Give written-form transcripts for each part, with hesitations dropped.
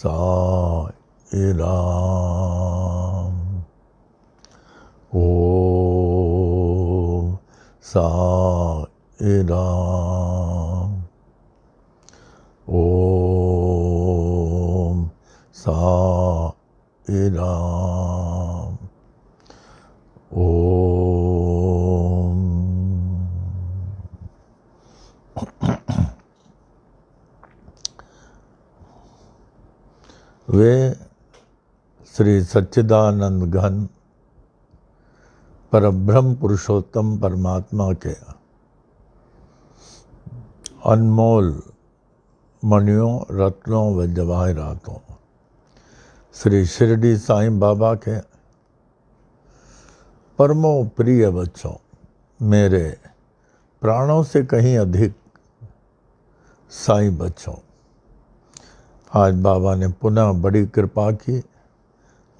साई राम। ओम साई राम। ओम साई राम। ओम। वे श्री सच्चिदानंद घन परब्रह्म पुरुषोत्तम परमात्मा के अनमोल मणियों, रत्नों व जवाहरातों श्री शिरडी साईं बाबा के परमो प्रिय बच्चों, मेरे प्राणों से कहीं अधिक साईं बच्चों, आज बाबा ने पुनः बड़ी कृपा की,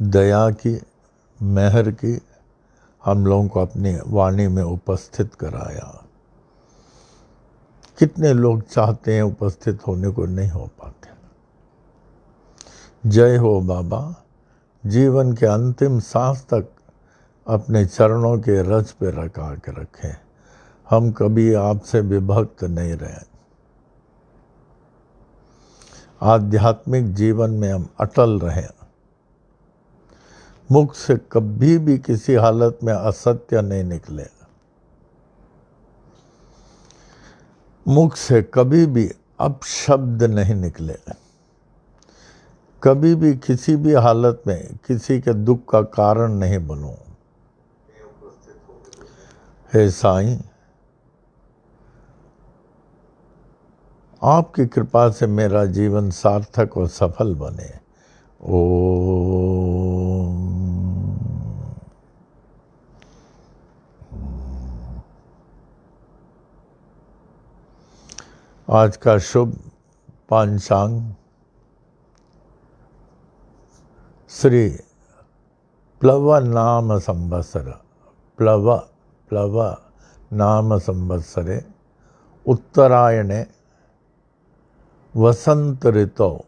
दया की, मेहर की, हम लोगों को अपनी वाणी में उपस्थित कराया। कितने लोग चाहते हैं उपस्थित होने को, नहीं हो पाते। जय हो बाबा, जीवन के अंतिम सांस तक अपने चरणों के रज पे रखा के रखें। हम कभी आपसे विभक्त नहीं रहे। आध्यात्मिक जीवन में हम अटल रहें। मुख से कभी भी किसी हालत में असत्य नहीं निकले। मुख से कभी भी अपशब्द नहीं निकले। कभी भी किसी भी हालत में किसी के दुख का कारण नहीं बनो। हे साईं, आपकी कृपा से मेरा जीवन सार्थक और सफल बने। ओम। आज का शुभ पांचांग श्री प्लव नाम संवत्सर, प्लव नाम संवत्सरे उत्तरायणे वसंत ऋतु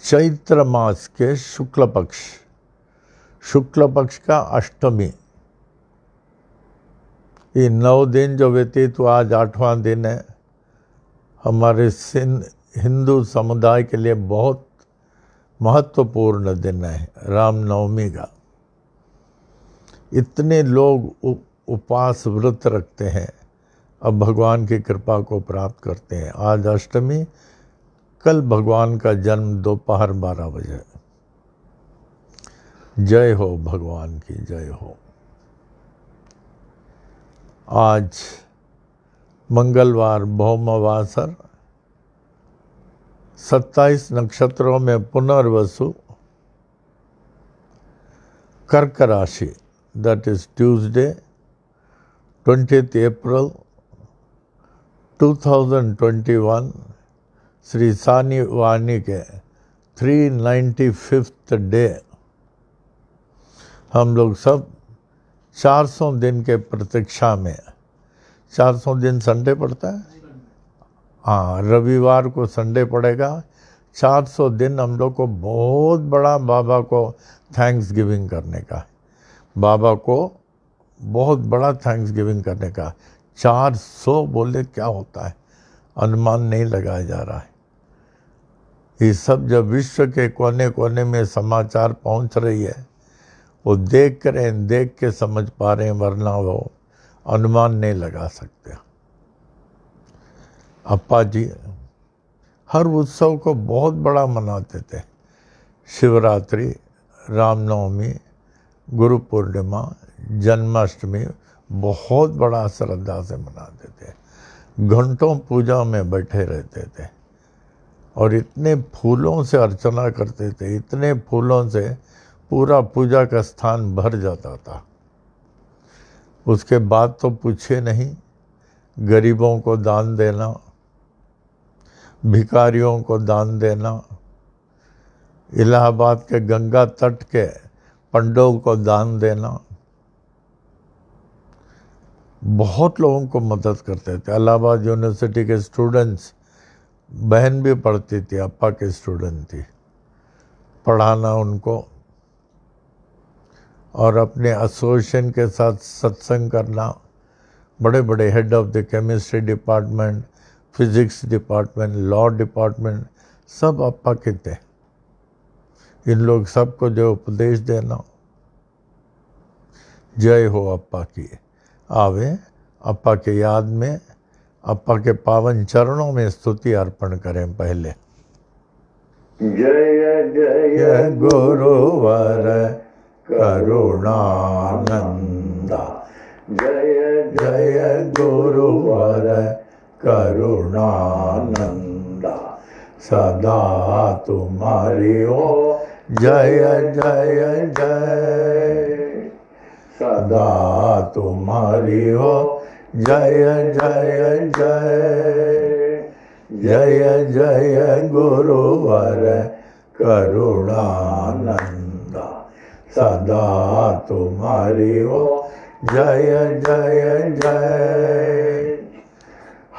चैत्र मास के शुक्ल पक्ष का अष्टमी। ये 9 दिन जो व्यतीत हुआ, आज 8वां दिन है। हमारे हिंदू समुदाय के लिए बहुत महत्वपूर्ण दिन है, रामनवमी का। इतने लोग उपवास व्रत रखते हैं, अब भगवान की कृपा को प्राप्त करते हैं। आज अष्टमी, कल भगवान का जन्म दोपहर 12 बजे। जय हो भगवान की, जय हो। आज मंगलवार भौमवासर, 27 नक्षत्रों में पुनर्वसु, कर्क राशि, that is Tuesday 20th April 2021, Shri सानी वाणी के 395th डे। हम लोग सब 400 दिन के प्रतीक्षा में, 400 दिन संडे पड़ता है, हाँ, रविवार को संडे पड़ेगा। 400 दिन हम लोग को बहुत बड़ा बाबा को थैंक्स गिविंग करने का है। बाबा को बहुत बड़ा थैंक्स गिविंग करने का। 400 बोले क्या होता है, अनुमान नहीं लगाया जा रहा है। ये सब जब विश्व के कोने कोने में समाचार पहुंच रही है, वो देख के समझ पा रहे हैं, वरना वो अनुमान नहीं लगा सकते। अप्पा जी हर उत्सव को बहुत बड़ा मनाते थे। शिवरात्रि, रामनवमी, गुरु पूर्णिमा, जन्माष्टमी बहुत बड़ा श्रद्धा से मनाते थे। घंटों पूजा में बैठे रहते थे और इतने फूलों से अर्चना करते थे, इतने फूलों से पूरा पूजा का स्थान भर जाता था। उसके बाद तो पूछे नहीं, गरीबों को दान देना, भिखारियों को दान देना, इलाहाबाद के गंगा तट के पंडों को दान देना, बहुत लोगों को मदद करते थे। इलाहाबाद यूनिवर्सिटी के स्टूडेंट्स बहन भी पढ़ती थी, अप्पा की स्टूडेंट थी। पढ़ाना उनको और अपने एसोसिएशन के साथ सत्संग करना। बड़े बड़े head of the chemistry department, physics department, law department सब अप्पा के थे। इन लोग सबको जो उपदेश देना। जय हो अप्पा की। आवे अप्पा के याद में, अप्पा के पावन चरणों में स्तुति अर्पण करें पहले। जय जय गुरुवर करुणानंदा, जय जय गुरुवर करुणानंदा, सदा तुम्हारी हो जय जय जय, सदा तुम्हारी हो जय जय जय, जय जय गुरुवर करुणानंदा, सदा तुम्हारी हो जय जय जय।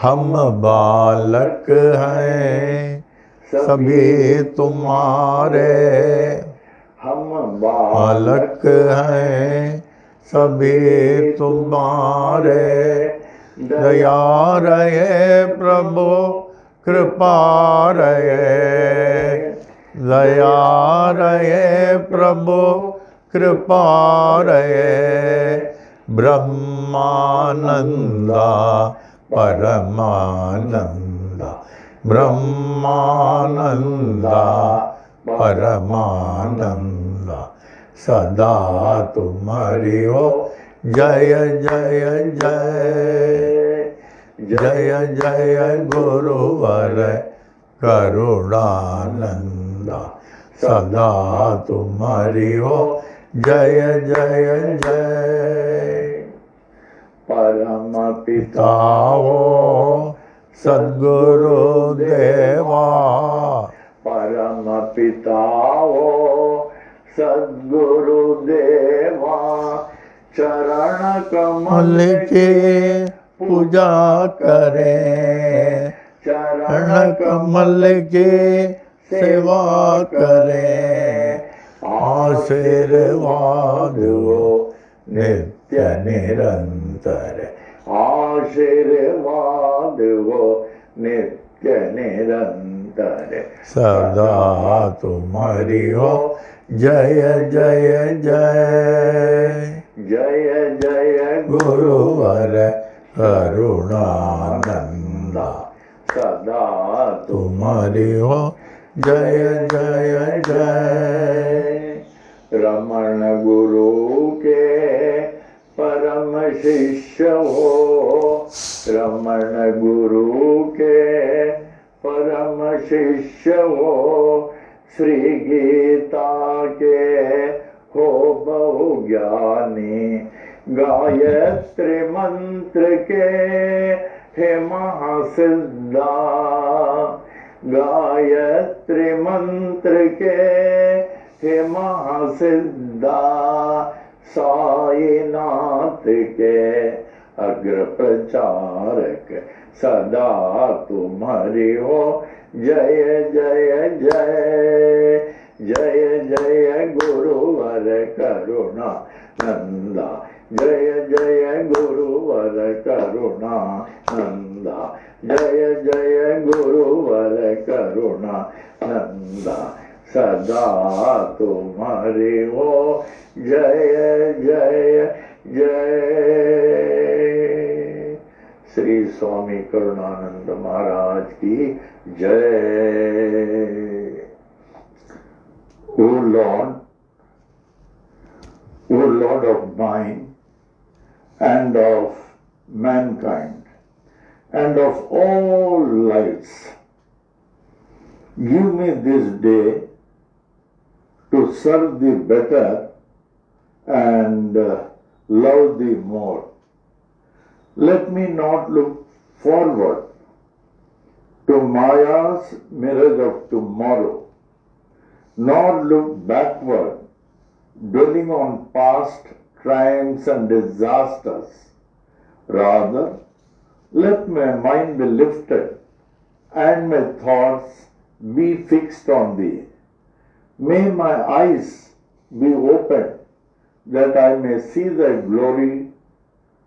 हम बालक हैं सभी तुम्हारे, हम बालक हैं सभी तुम्हारे, दया रहे प्रभु कृपा रहे, दया रहे प्रभु कृपा रहे, ब्रह्मानंदा परमानंदा, ब्रह्मानंदा परमानंदा, सदा तुम्हारी हो जय जय जय, जय जय गुरुवर करुणानंदा, सदा तुम्हारी हो जय जय जय। परम पिता हो सद्गुरु देवा, परम पिता हो सद्गुरु देवा, चरण कमल के पूजा करें, चरण कमल के सेवा करें, आशीर्वाद हो नित्य निरंतर, आशीर्वाद हो नित्य निरंतर, सदा तुम्हारी हो जय जय जय, जय जय गुरुवर करुणानंदा, सदा तुम्हारी हो जय जय जय। रमण गुरु के परम शिष्य हो, रमण गुरु के परम शिष्य हो, श्री गीता के हो बहु ज्ञानी, गायत्री मंत्र के हे महासिद्धा, गायत्री मंत्र के हे महासिद्धा, साईनाथ के अग्र प्रचारक, सदा तुम्हारी हो जय जय जय, जय जय गुरुवर करुणानंदा, जय जय गुरुवर करुणानंदा, जय जय गुरुवर करुणानंदा, सदा तुम्हारी हो जय जय जय। श्री स्वामी करुणानंद महाराज की जय। O Lord of mine and of mankind and of all lives, give me this day to serve thee better and love thee more. Let me not look forward to Maya's mirage of tomorrow, nor look backward, dwelling on past crimes and disasters. Rather, let my mind be lifted and my thoughts be fixed on thee. May my eyes be opened that I may see thy glory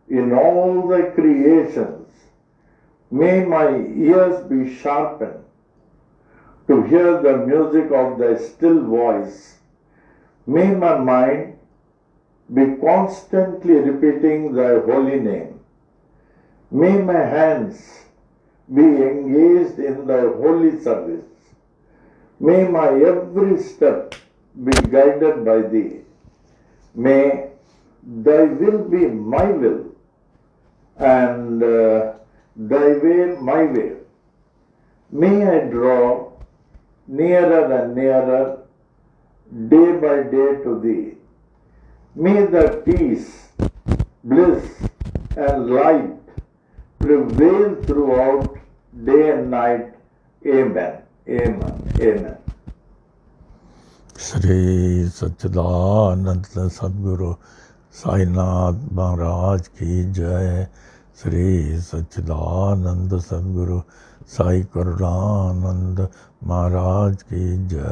in all thy creations. May my ears be sharpened to hear the music of thy still voice. May my mind be constantly repeating thy holy name. May my hands be engaged in thy holy service. May my every step be guided by thee. May thy will be my will and thy way my way. May I draw nearer and nearer day by day to thee. May the peace, bliss and light prevail throughout day and night. Amen. Amen. Amen. Shri सच्चिदानंद सद्गुरु साईनाथ महाराज की जय। श्री सच्चिदानंद सद्गुरु साई करुणानंद महाराज की जय।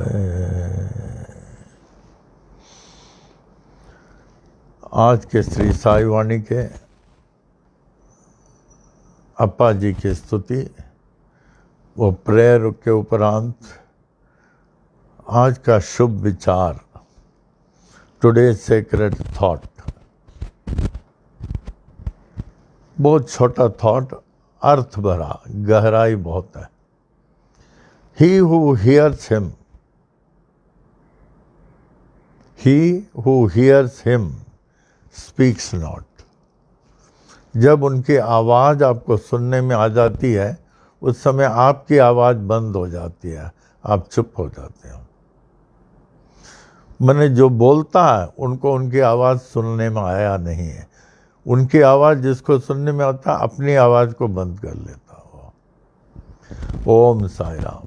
आज के श्री साई वाणी के अप्पा जी की स्तुति वो प्रेयर के उपरांत आज का शुभ विचार, टुडे सेक्रेड थॉट। बहुत छोटा थॉट, अर्थ भरा, गहराई बहुत है। He who hears him, he who hears him speaks not। जब उनकी आवाज़ आपको सुनने में आ जाती है, उस समय आपकी आवाज़ बंद हो जाती है, आप चुप हो जाते हो। मैंने जो बोलता है उनको उनकी आवाज़ सुनने में आया नहीं है। उनकी आवाज़ जिसको सुनने में आता है, अपनी आवाज़ को बंद कर लेता हो। ओम साई राम।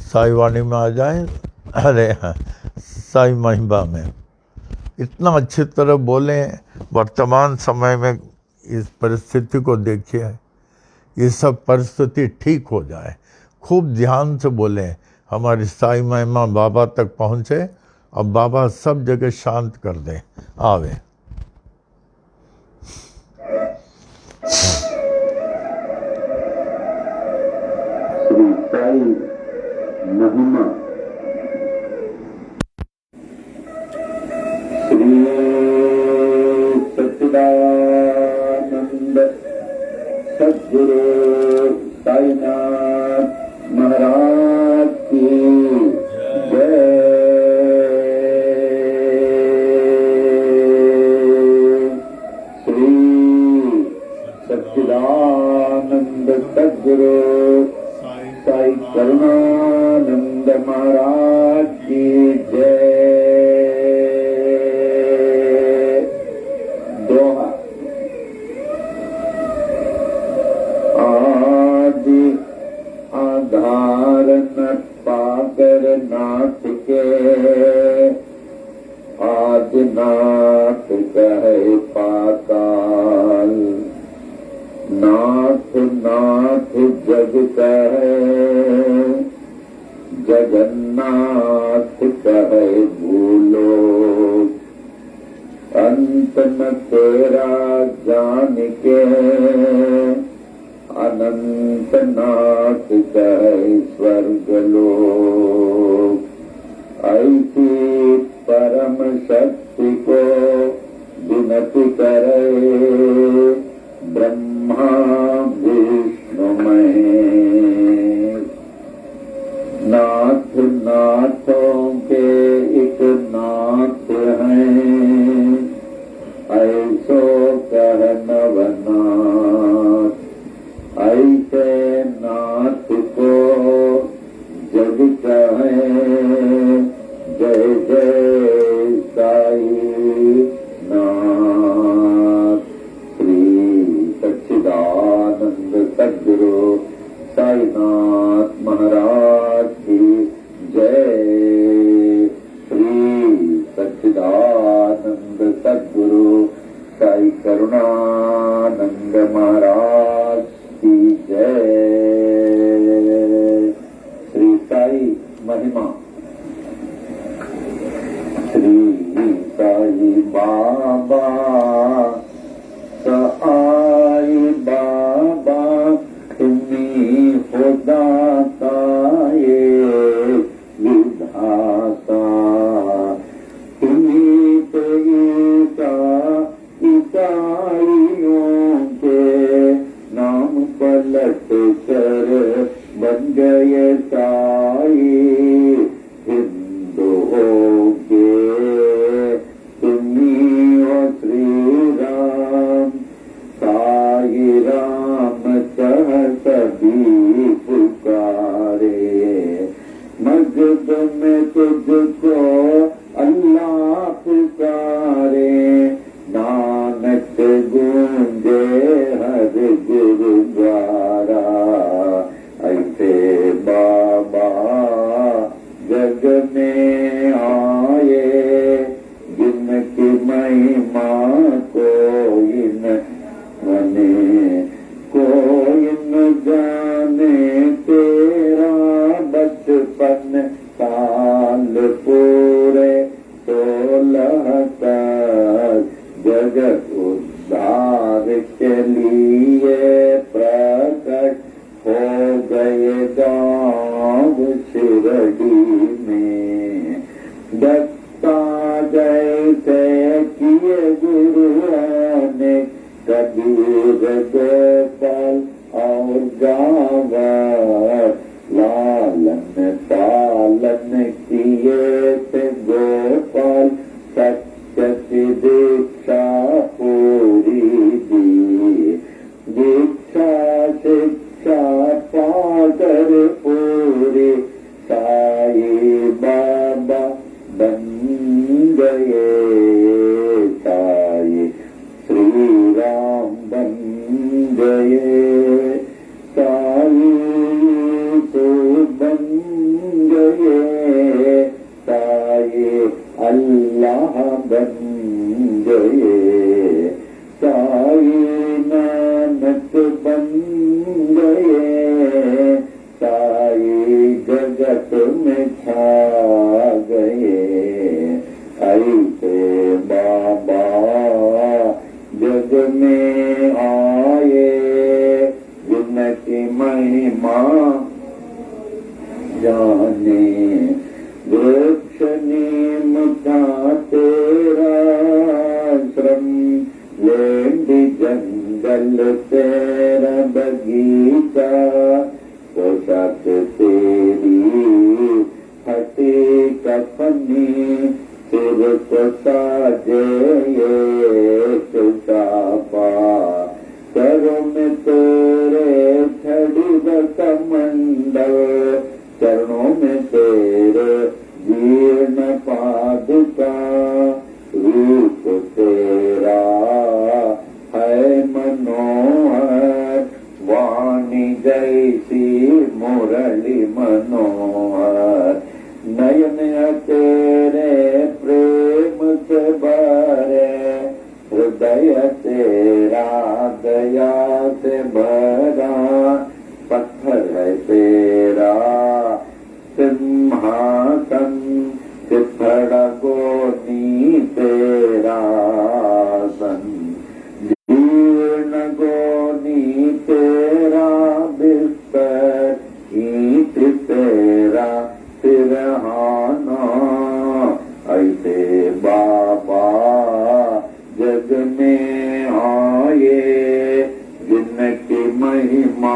साई वाणी में आ जाएं। अरे हाँ, साई महिमा में इतना अच्छी तरह बोलें। वर्तमान समय में इस परिस्थिति को देखिए, ये सब परिस्थिति ठीक हो जाए। खूब ध्यान से बोलें, हमारी साई महिमा बाबा तक पहुँचे और बाबा सब जगह शांत कर दें। आवे श्री साई महिमा। श्री सच्चिदानंद सद्गुरु साईनाथ महाराज की जय। श्री सच्चिदानंद सद्गुरु साई करुणानंद महाराज की जय। दोहा। आदि आधार न पाकर नाथ के, आदि नाथ कहे पाताल। नाथ नाथ जग कहे, जगन्नाथ कहे भूलो। अंत न तेरा जान के, अनंत नाथ कहे स्वर्ग लोक। ऐसी परम शक्ति को विनती करे, ब्रह्मा विष्णु महेश। नाथ नाथों के एक नाथ हैं, ऐसो कह नवनाथ। ऐसे नाथ को जग कहे, जय जय साई नाथ। श्री सच्चिदानंद सद्गुरु साईनाथ महाराज की जय। श्री सच्चिदानंद सद्गुरु साई करुणानंद महाराज की जय। बाबा सहाय बाबा तुम्ही हो दाता ये विधाता तुम्ही तो ईसाइयों के नाम पलट कर बन गए साई हिंदुओं के तुम्ही हो श्री राम साई राम कह सभी पुकारे मस्जिद में तुझको अल्लाह पुकारे नानक गूंजे हर गुरुद्वारा ऐसे बाबा जग में आए जिनकी महिमा कोई न जाने कोई न जाने तेरा बचपन साल पूरे 16 तक जगत उद्धार के लिए प्रकट हो गए गाँव शिरडी में दत्ता जैसे किए गुरुओं ने कबीर गोपाल और गावर लालन पालन किए थे गोपाल सत्य की दीक्षा पूरी दी दीक्षा शिक्षा पाकर पूरी साई बाबा बन गए साई श्री राम बन गए साई तो बन गए साई अल्लाह बन गए साई नानक बन गए साई जगत में छा गए ऐसे बाबा जग में आए जिनकी महिमा जाने वृक्ष नीम का तेरा श्रम लेंडी जंगल तेरा बगीचा पोशाक तेरी हटी कफनी सिर को साजे ये चापा करो में तेरे छड़ी कमंडल चरणों में तेरे जीर्ण पादुका रूप तेरा है मनोहर वाणी जैसी मुरली मनोहर नयन तेरे प्रेम से भरे हृदय तेरा दया से भरा पत्थर है तेरा सिंहासन चिथड़ा गोनी तेरा सन जीर्ण गोनी तेरा बिस्तर ईंट तेरा सिरहाना ऐसे बाबा जग में आए जिनकी महिमा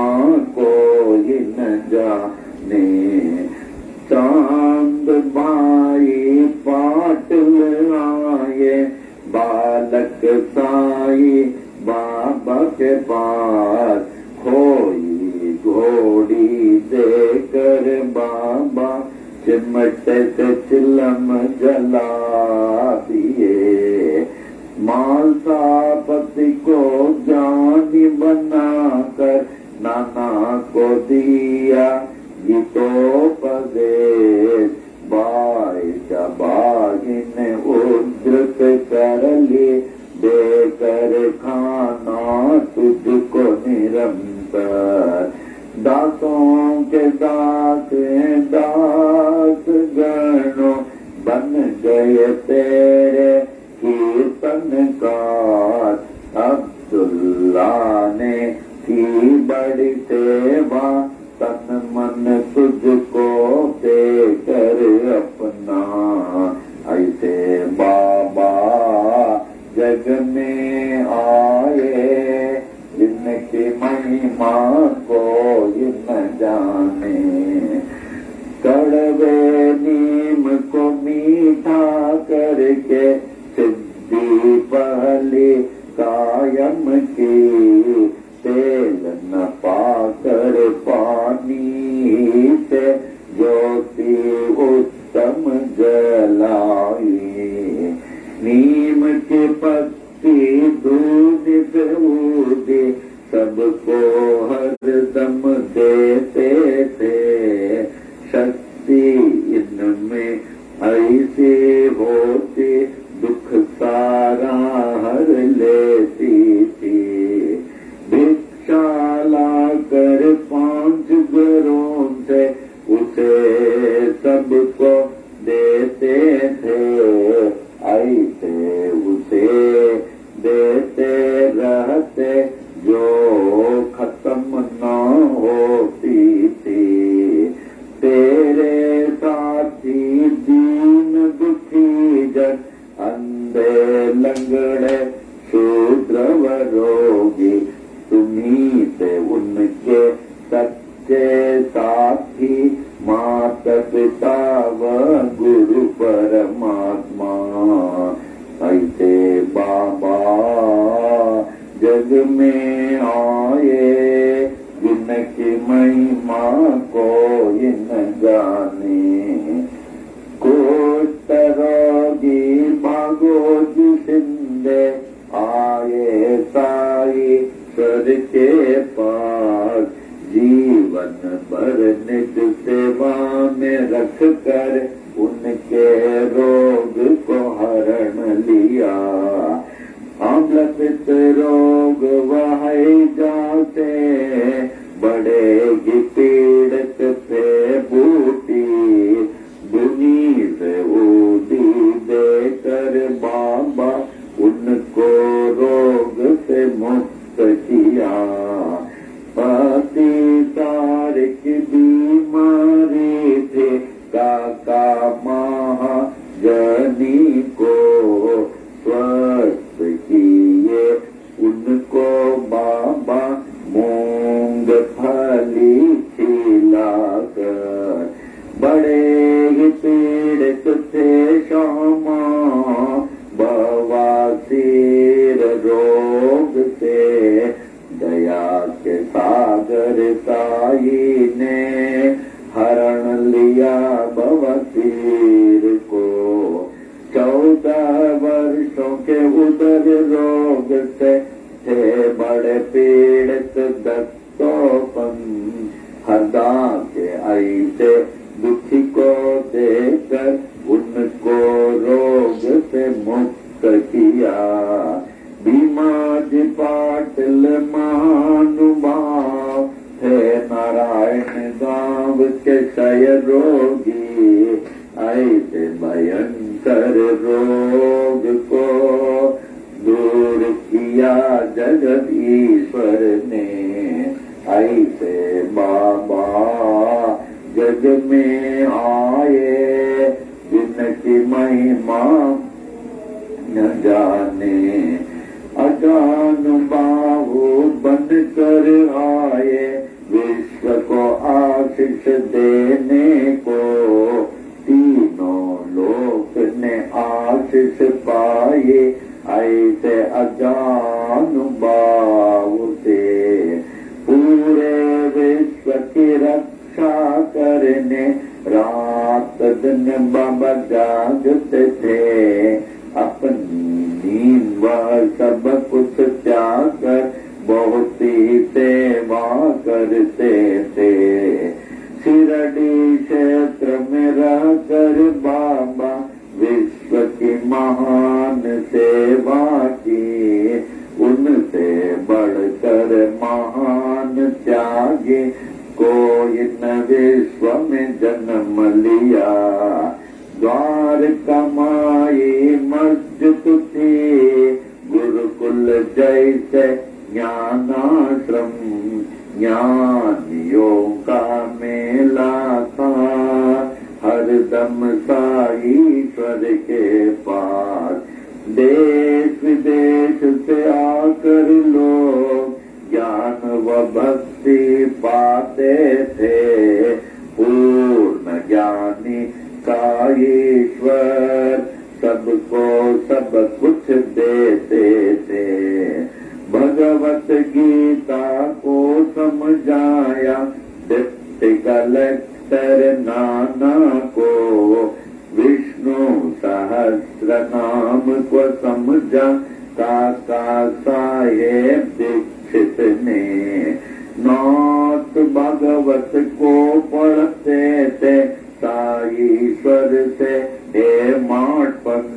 कोई न जाने चांद भाई पाटल आए बालक साई बाबा के पास खोई घोड़ी देकर बाबा चिमट से चिलम जला दिए मालसापति को जानी बनाकर नाना को दिया गीतोपदेश बाई बागिन उद्धृत कर ली देकर खाना तुझको निरंतर दासों के दास दास गणों बन गए तेरे कीर्तन करके सिद्धि पहले कायम की, तेल न पाकर पानी से ज्योति उत्तम जलाई। नीम के पत्ती दूध दूधे सबको हरदम देते थे, शक्ति इनमें ऐसे होती दुख सारा हर लेती थी। भिक्षा लाकर 5 घरों से उसे सबको देते थे, ऐसे उसे देते रहते जो खत्म न होती थी। तेरे साथी दीन दुखी जन, अंधे लंगड़े शूद्र व रोगी, तुम्ही से उनके सच्चे साथी, माता पिता व गुरु परमात्मा। ऐसे बाबा जग में आए, जिनकी महिमा कोई न जाने। कुष्ठ रोगी भागो जिंदे, आए साई स्वर के पास। जीवन भर निज सेवा में रख कर, उनके रोग को हरण लिया। आम्ल पित्त रोग वह जाते, बड़े ही पीड़ित थे बूटी। दुनी से उदी देकर बाबा उनको रोग से मुक्त किया। पति तारिक बीमारी थे, काका महाजनी को स्वस्थ किए उनको बाबा मूंग फली खिलाकर। बड़े ही पीड़ित थे श्यामा बवासीर रोग से, दया के सागर साई ने हरण लिया बवासीर को। 14 वर्षों के उदर रोग से थे बड़े पीड़ित दत्तोपन। हरदा के ऐसे दुखी को देकर उनको रोग से मुक्त किया। भीमाजी पाटिल महानुभाव थे, नारायण गांव के क्षय रोगी। ऐसे भयंकर रोग को दूर किया जगदीश्वर ने। ऐसे बाबा जग में आए, जिनकी महिमा न जाने। अजानुबाहु बन कर आए, विश्व को आशीष देने को। तीनों लोक ने आशीष पाए, ऐसे अजानुबाहु से। पूरे विश्व की रक्षा करने रात दिन बाबा जागते थे। अपनी नींद सब कुछ त्याग कर बहुत ही सेवा करते थे। शिरडी क्षेत्र में रह कर बाबा विश्व की महान सेवा की। उनसे बढ़कर महान त्यागी कोई न विश्व में जन्म लिया। द्वार कमाई मस्जिद थी, गुरुकुल जैसे ज्ञानाश्रम। ज्ञानियों का मेला था हरदम साईश्वर के पास। देश विदेश से आकर लोग ज्ञान व भक्ति पाते थे। पूर्ण ज्ञानी का ईश्वर सबको सब कुछ देते थे। भगवत गीता को समझाया डिप्टी कलेक्टर नाना को, विष्णु सहस्र नाम को समझा काका साहेब दीक्षित ने। नाथ भागवत को पढ़ते थे साईश्वर से हे माटपन।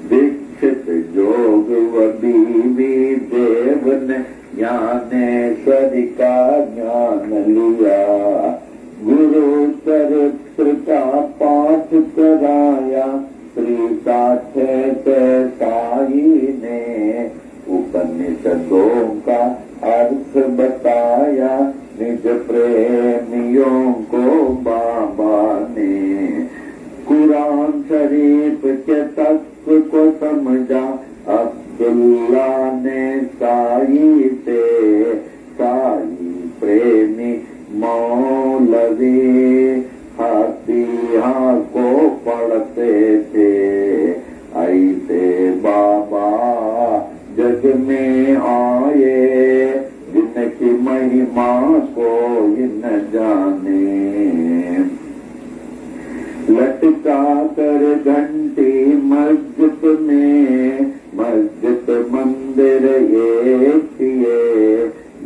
दीक्षित जोग व बीवी देव ने ज्ञानेश्वरी का ज्ञान लिया। गुरु चरित्र का पाठ कराया श्री साठे से साई ने। उपनिषदों का अर्थ बताया निज प्रेमियों को बाबा ने। कुरान शरीफ के तत्व को समझा अब्दुल्ला ने साई से। साई प्रेमी मौलवी हातिया को पढ़ते थे। ऐसे बाबा जग में आए जिनकी महिमा को न जाने। लटका कर घंटी मस्जिद में, मस्जिद मंदिर एक किए।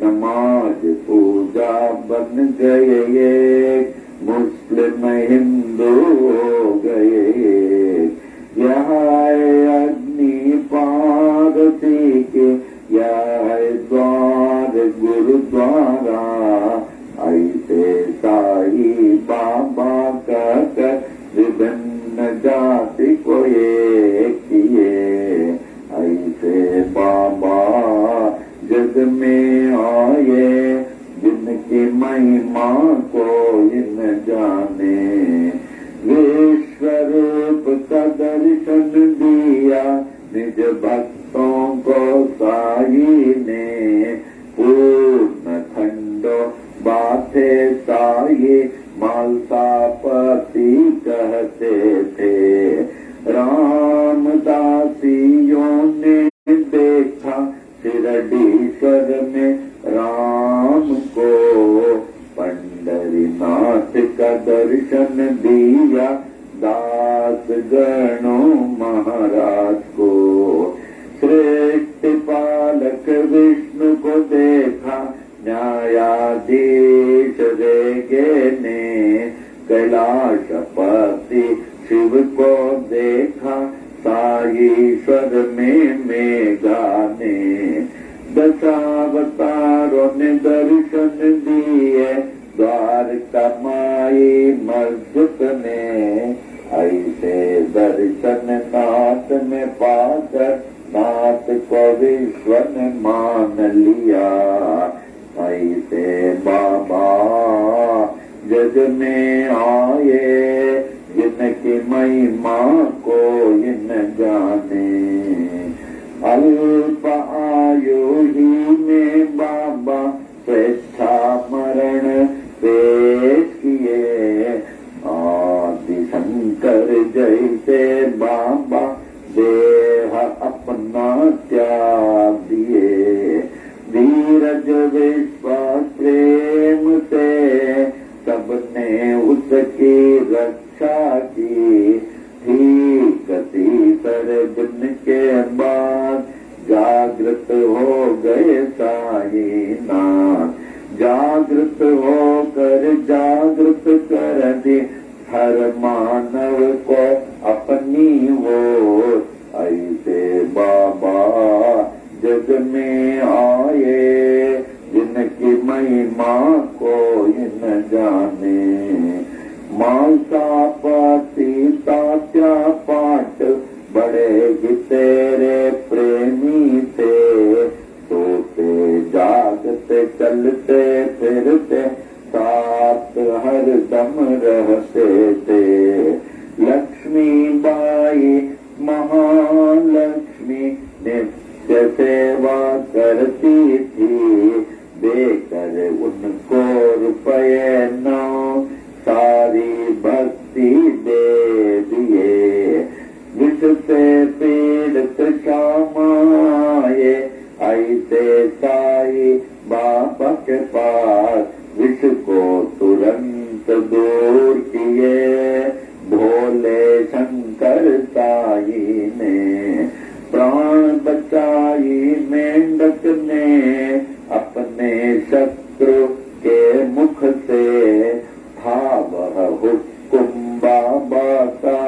नमाज पूजा बन गए, मुस्लिम हिंदू हो गए। यहाँ अग्नि पार्वती के, यह द्वार गुरुद्वारा। ऐसे साई बाबा कहकर विभिन्न जाति को एक किए। ऐसे बाबा जग में आए जिनकी महिमा को न जाने। विश्वरूप का दर्शन दिया निज भक्तों को साई ने। पूर्ण खंडो बाते साई मालसापति कहते थे। रामदासियों ने देखा शिरडीश्वर में राम को। पंडरीनाथ का दर्शन दिया दास गणों महाराज को। श्रेष्ठ पालक विष्णु को देखा न्यायाधीश रेगे ने। कैलाशपति शिव को देखा साईश्वर में मेघा ने। दशावतारों ने दर्शन दिए द्वारका माई मस्जिद में। ऐसे दर्शन नाथ में पाकर नाथ को विश्व ने मान लिया। ऐसे बाबा जग में आए जिनकी महिमा को न जाने। अल्प आयु ही में बाबा स्वेच्छा मरण पेश किए। आदि शंकर जैसे बाबा देह अपना त्याग दिए। धीरज विश्वास प्रेम से सबने उसकी रक्षा की। ठीक तीसर दिन के बाद जागृत हो गए साईनाथ। जागृत होकर जागृत कर दी हर मानव को अपनी ओर। ऐसे बाबा जग में आए जिनकी महिमा को न जाने। मालसापति तात्या पाठ बड़े ही तेरे प्रेमी थे। सोते जागते चलते फिरते साथ हर दम रहते थे। लक्ष्मी बाई महालक्ष्मी नित्य सेवा करती थी। देकर उनको रुपये नौ सारी भक्ति दे दिए। विष दूर किए भोले शंकर साई ने। प्राण बचाई मेंढक ने अपने शत्रु के मुख से। था वह हुक्म बाबा का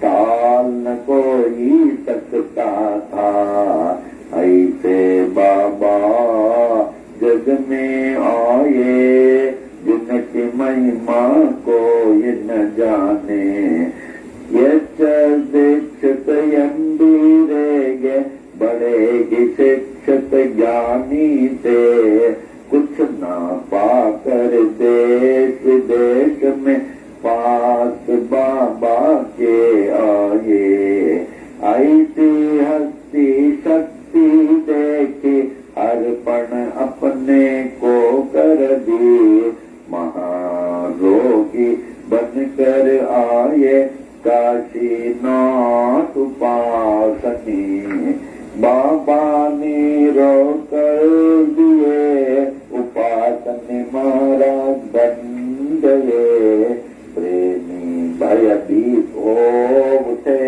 टाल न कोई सकता था। ऐसे बाबा जग में आए जिनकी महिमा कोई न जाने। ये दीक्षित यंबीरेगे बड़े शिक्षित ज्ञानी थे। कुछ ना पाकर देश विदेश में पास बाबा के आए। ऐसी हस्ती शक्ति देखी अर्पण अपने को कर दी। महारोगी बनकर आए काशीनाथ उपासनी। बाबा ने रोकर दिए उपासनी महाराज बन गए। प्रेमी भयभीत हो उठे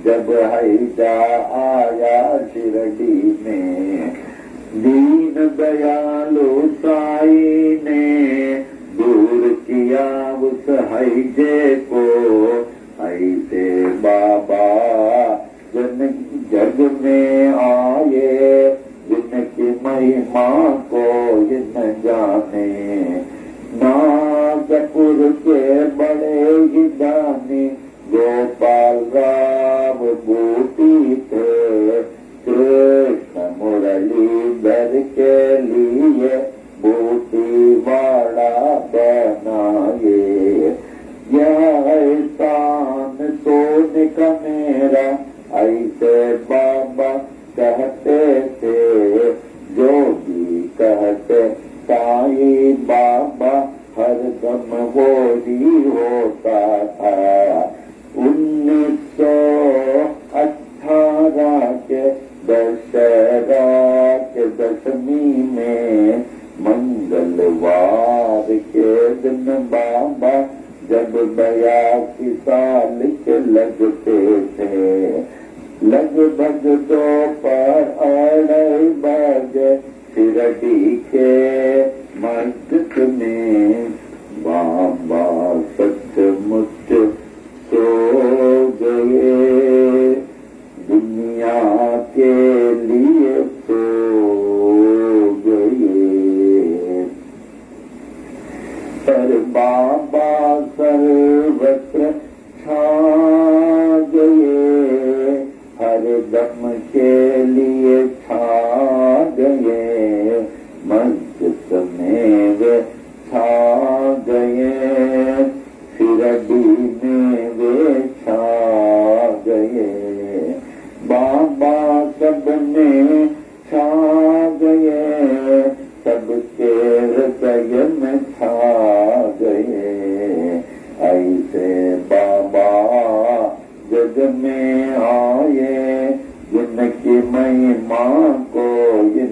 जब हैजा आया शिरडी में। दीन दयालु साई ने दूर किया उस हैजे को। ऐसे बाबा जग में आए जिनकी महिमा को न जाने। नागपुर के बड़े ही दानी गोपाल राव बूटी थे। कृष्ण मुरलीधर के लिए बूटी वाड़ा बनाए। यह एहसान सोने का मेरा ऐसे बाबा कहते थे। जो भी कहते साई बाबा हरदम वो ही होता था। 1918 के दशहरा के दशमी में मंगलवार के दिन बाबा जब 82 साल के लगते थे। लगभग दोपहर 2:30 बजे शिरडी के मस्जिद में बाबा सचमुच सो गए। दुनिया के लिए सो गए। पर बाबा सर्वत्र छा गए। हर दम के लिए छा गए। मस्जिद में वे छा गए। शिरडी में वे छा गए। बाबा सब में छा गए। सबके हृदय में छा गए। ऐसे बाबा जग में आए जिनकी महिमा को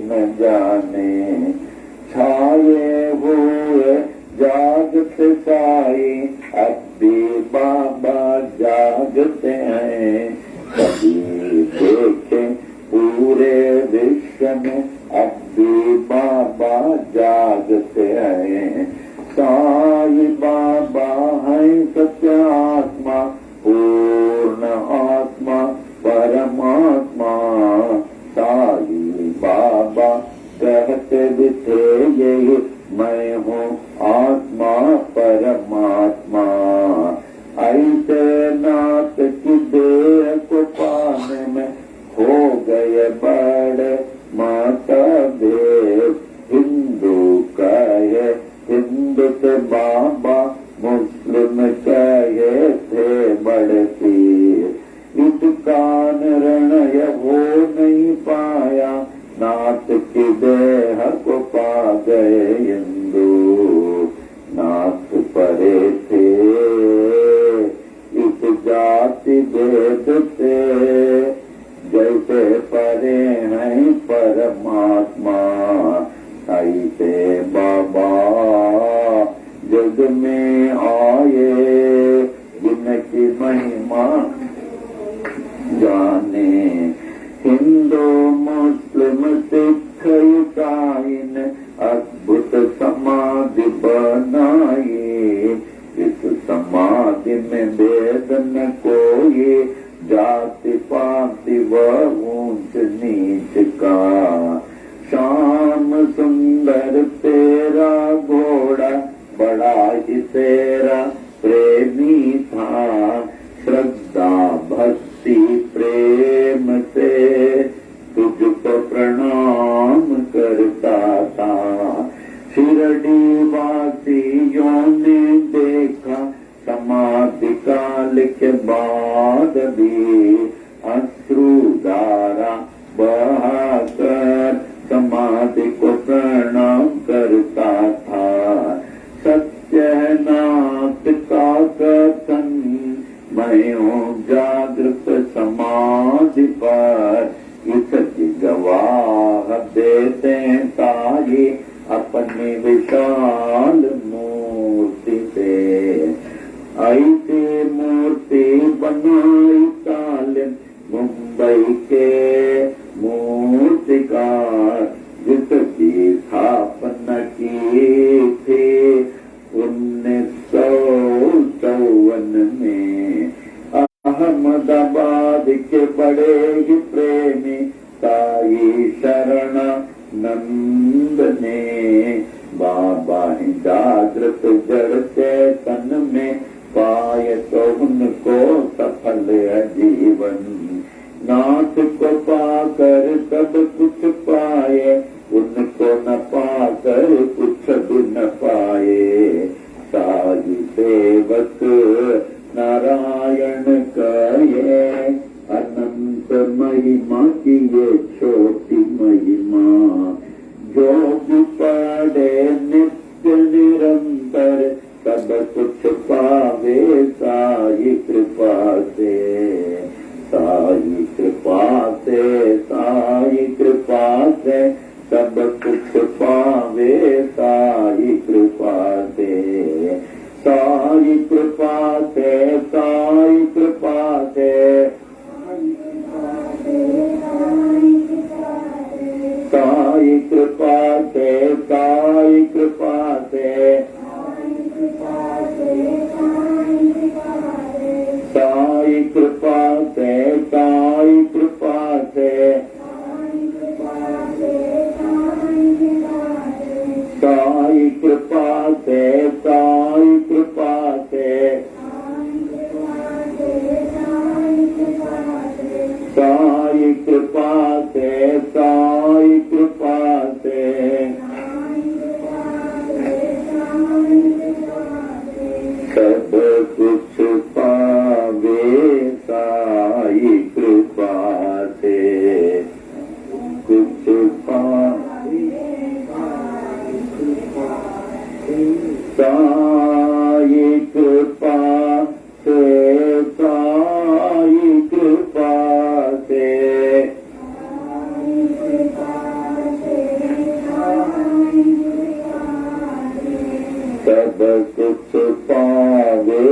न जाने। छाए हुए जागते साई अब भी बाबा जागते हैं। कभी देखे पूरे विश्व में अब भी बाबा जागते हैं। साई बाबा है सत्य आत्मा पूर्ण आत्मा परमात्मा। साई बाबा कहते भी थे यही मैं हूँ आत्मा परमात्मा। ऐसे नाथ की देह को पाने में हो गए बड़े मतभेद। हिंदू कहे हिंदू से बाबा मुस्लिम कहे थे बड़े पीर। इसका निर्णय हो नहीं पाया नाथ की देह को पा गए हिंदू। नाथ परे थे इस जाति भेद से जैसे परे हैं परमात्मा। ऐसे बाबा जग में आए, जिनकी महिमा जाने। हिंदू मुस्लिम सिख ईसाई ने अद्भुत समाधि बनाई। इस समाधि में भेद न कोई, जाति पाति व ऊंच नीच का। श्याम सुंदर तेरा घोड़ा, बड़ा ही तेरा प्रेमी था। श्रद्धा भक्ति प्रेम से तुझको प्रणाम करता था। शिरडी वासियों ने देखा, समाधि काल के बाद भी अश्रुधारा बहाकर समाधि को प्रणाम करता था। सत्यनाथ का कथन, मैं हूँ जागृत समाधि पर। इसकी गवाह देते ताई अपनी विशाल मूर्ति से। ऐसी मूर्ति बनाई तालिम मुंबई के मूर्तिकार, जिसकी स्थापना की थी 1954 में। अहमदाबाद के बड़े ही प्रेमी साई शरणानंद ने, बाबा ही जागृत जड़ चेतन में पाए तो उनको सफल है जीवन। नाथ को पाकर सब कुछ पाए, उनको न पाकर कुछ भी न पाए। साई सेवक नारायण कहे, अनंत महिमा की ये छोटी महिमा। जो भी पढ़े नित्य निरंतर, सब कुछ पावे साई कृपा से। साई कृपा से, साई कृपा से सब कुछ पावे साई कृपा से। साई कृपा से, साई कृपा से, साई कृपा से, साई कृपा से, साई कृपा से, साई कृपा से, साई कृपा से, साई कृपा से, साई कृपा से, साई कृपा से। सब कुछ पावे साई कृपा से। कुछ पावे साई कृपा से, साई कृपा से। सब कुछ पावे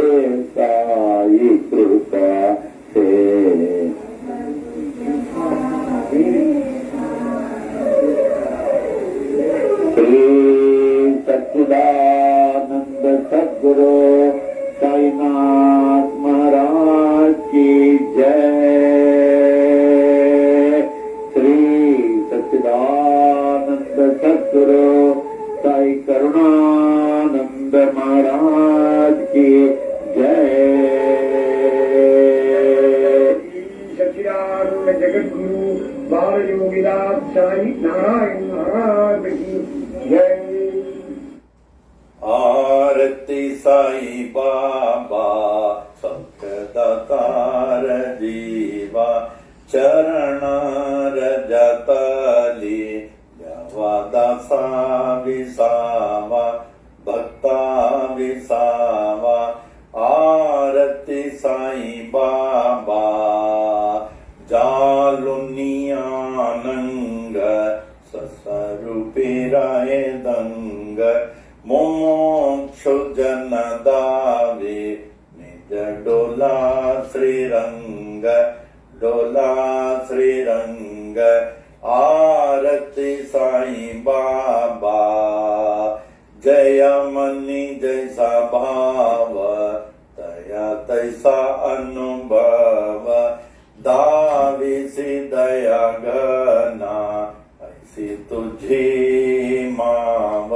डोला श्रीरंग डोला श्रीरंग आरती साईं बाबा जय मनी जैसा भाव दया तैसा अनुभव दाविसी दया घना ऐसी तुझी माव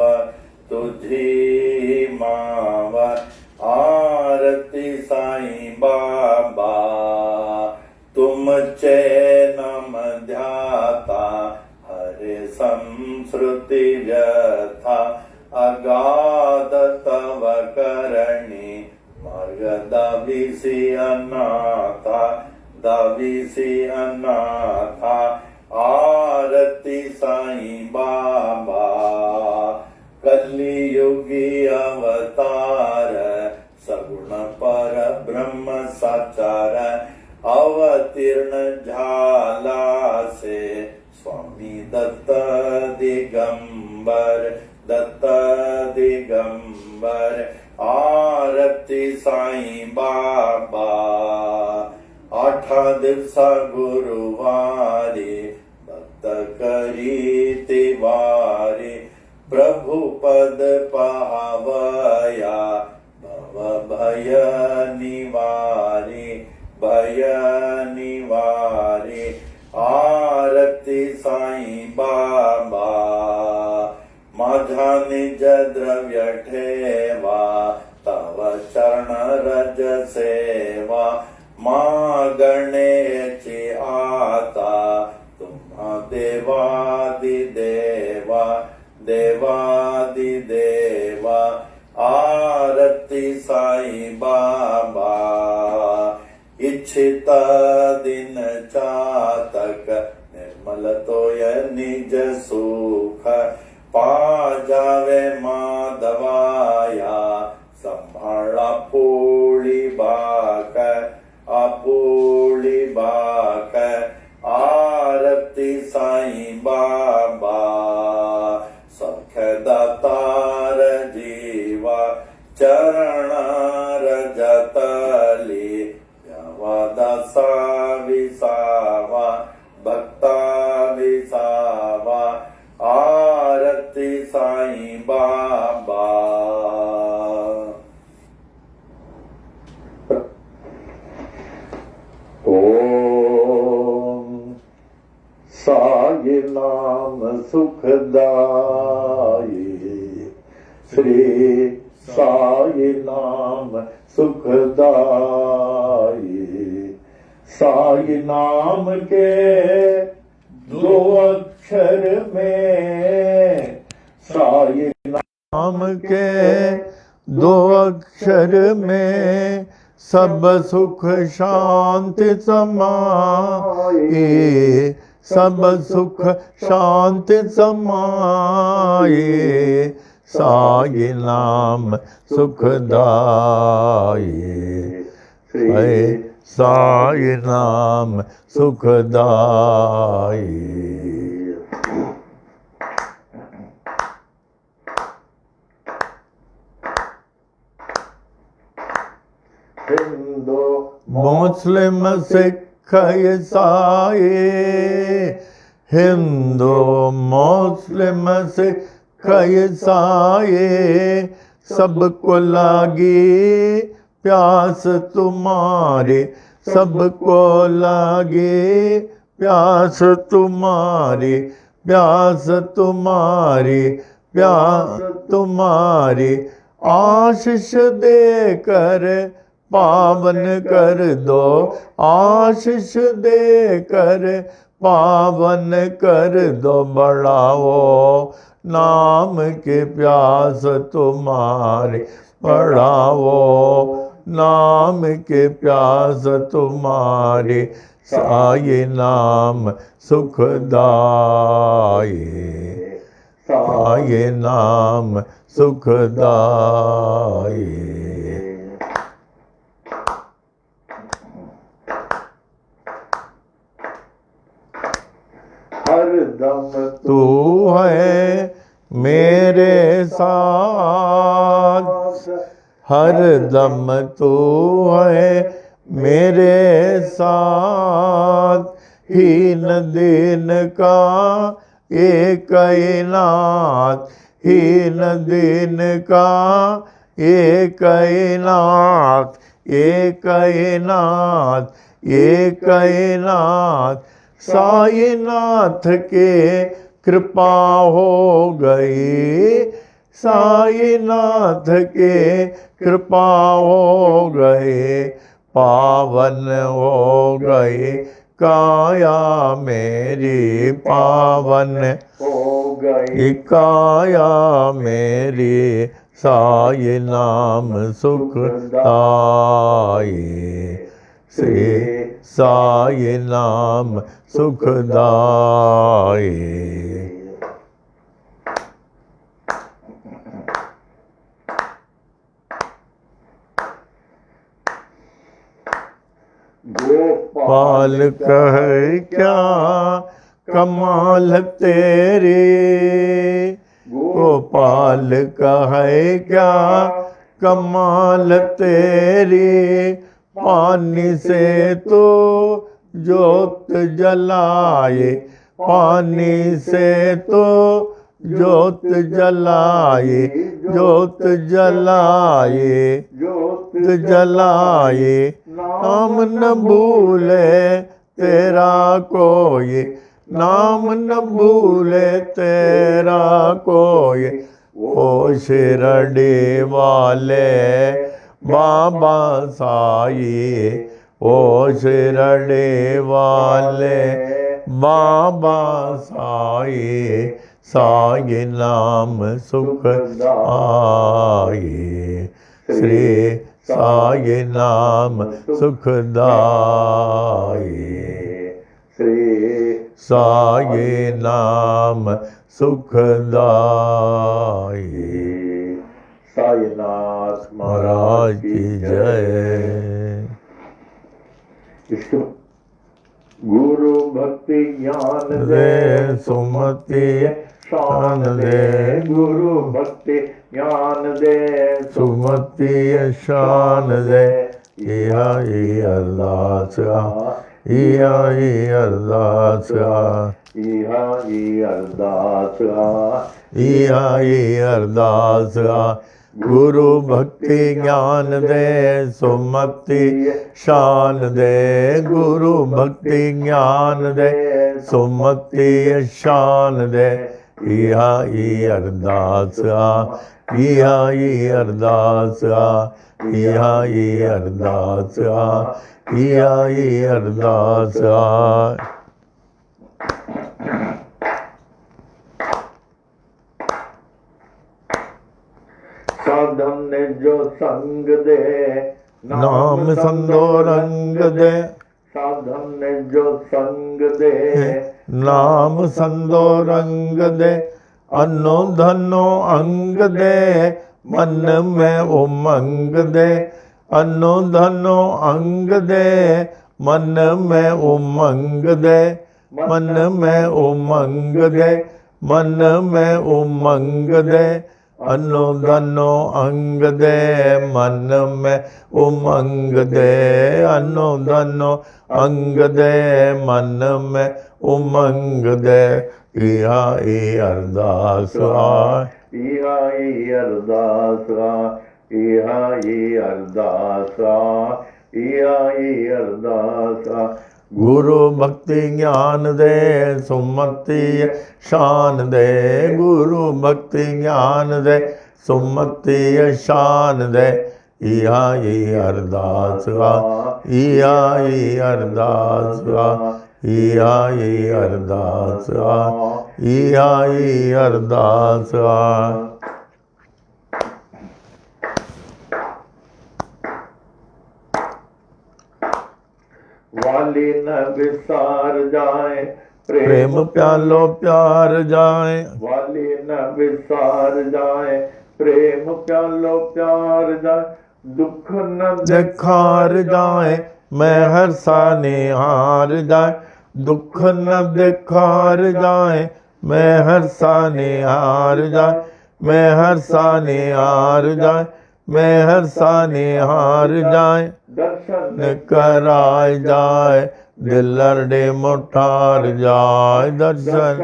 आरती साईं बाबा तुम चैनम ध्याता हरे संस्कृति व्यथा अगाध तव करणी मार्ग दाविसी अनाथा आरती साईं बाबा कलियुगी अवतार सगुण पर ब्रह्म साचार अवतीर्ण झाला से स्वामी दत्त दिगंबर आरती साईं बाबा 8 दिवसा गुरुवारी भक्त करीती वारी प्रभु पद पावया भव भय निवारी आरती साईं बाबा माझा निज द्रव्य ठेवा तव चरण रज सेवा मागणेची आता तुम्हा देवादिदेवा आरती साईं बाबा इच्छित दिन चातक निर्मल तोय निज सुख पा जावे माधवाया संभाळा पोळी बाक आरती साईं बाबा सख्य दातार जीवा चरण रजतली द्यावा दासा विसावा भक्ता विसावा आरती साईं बाबा ओम साई नाम सुखदाई श्री साई नाम सुखदाई साई नाम के 2 अक्षर में साई नाम के 2 अक्षर में सब सुख शांति समाए सब सुख शांति समाए साई नाम सुखदाई साई नाम सुखदाई हिंदू मुस्लिम सिख ईसाई हिंदू मुस्लिम सिख ईसाई सबको लागी प्यास तुम्हारी सबको लागी प्यास तुम्हारी प्यास तुम्हारी प्यास तुम्हारी आशीष देकर पावन कर दो आशीष देकर पावन कर दो बढ़ाओ नाम के प्यास तुम्हारी बढ़ाओ नाम के प्यास तुम्हारी साई नाम सुखदाई साई नाम सुखदाई हरदम तू है मेरे साथ हर दम तू है मेरे साथ, हीन दिन का एक ही नाथ, हीन दिन का एक ही नाथ, एक ही नाथ, एक ही नाथ। साईनाथ के कृपा हो गई, साईनाथ के कृपा हो गए, पावन हो गए काया मेरी, पावन हो गई काया मेरी। साई नाम सुखदाई, श्री साई नाम सुखदाई। गोपाल पाल कह क्या कमाल तेरी, गोपाल कहे क्या कमाल तेरी। पानी से तो जोत जलाए, पानी से तो जोत जलाए, जोत जलाए, ज्योत जलाए। नाम न भूले तेरा कोई, नाम न भूले तेरा कोई। ओ शिरडी वाले बाबा साई, ओ शिरडी वाले बाबा साई। साई नाम सुखदाई, श्री साई नाम सुखदाई, श्री साई नाम सुखदाई। साईनाथ महाराज की जय। इसको गुरु भक्ति ज्ञान दे दे सुमति शान दे, गुरु भक्ति ज्ञान दे सुमति शान दे। इहा ही अरदास आ, इहा ही अरदास आ, इहा ही अरदास आ, इहा ही अरदास आ। गुरु भक्ति ज्ञान दे सुमति शान दे, गुरु भक्ति ज्ञान दे सुमति शान दे। इहा ही अरदास आ, इहा ही अरदास आ, इहा ही अरदास आ, इहा ही अरदास आ। साधन ने जो संग दे नाम संदो रंग दे, साधन ने जो संग दे नाम संदो रंग दे। अन्नो धनो अंग दे, मन में उमंग दे। अन्नो धनो अंग दे, मन में उमंग दे। मन में उमंग दे, मन में उमंग दे। अन्नो धनो अंग दे, मन में उमंग दे। अन्नो धनो अंग दे, मन में उमंग दे। इहा ही अरदास आ, इहा ही अरदास आ, इहा ही अरदास आ, इहा ही अरदास आ। गुरु भक्ति ज्ञान दे सुमति शान दे, गुरु भक्ति ज्ञान दे सुमति शान दे। इहा ही अरदास आ, इहा ही अरदास आ, इहा ही अरदास आ, इहा ही अरदास आ। वाली न विसार जाए प्रेम प्यालो प्यार जाए, वाली न विसार जाए प्रेम प्यालो प्यार जाए। दुख न देखार जाए मैं हर सा निहार जाए। दुख न देखार जाए मैं हर सा निहार जाए, मैं हर सा निहार जाए। में हर साने हार जाए, दर्शन कराए जाए, दिल लरडे मुठार जाए, दर्शन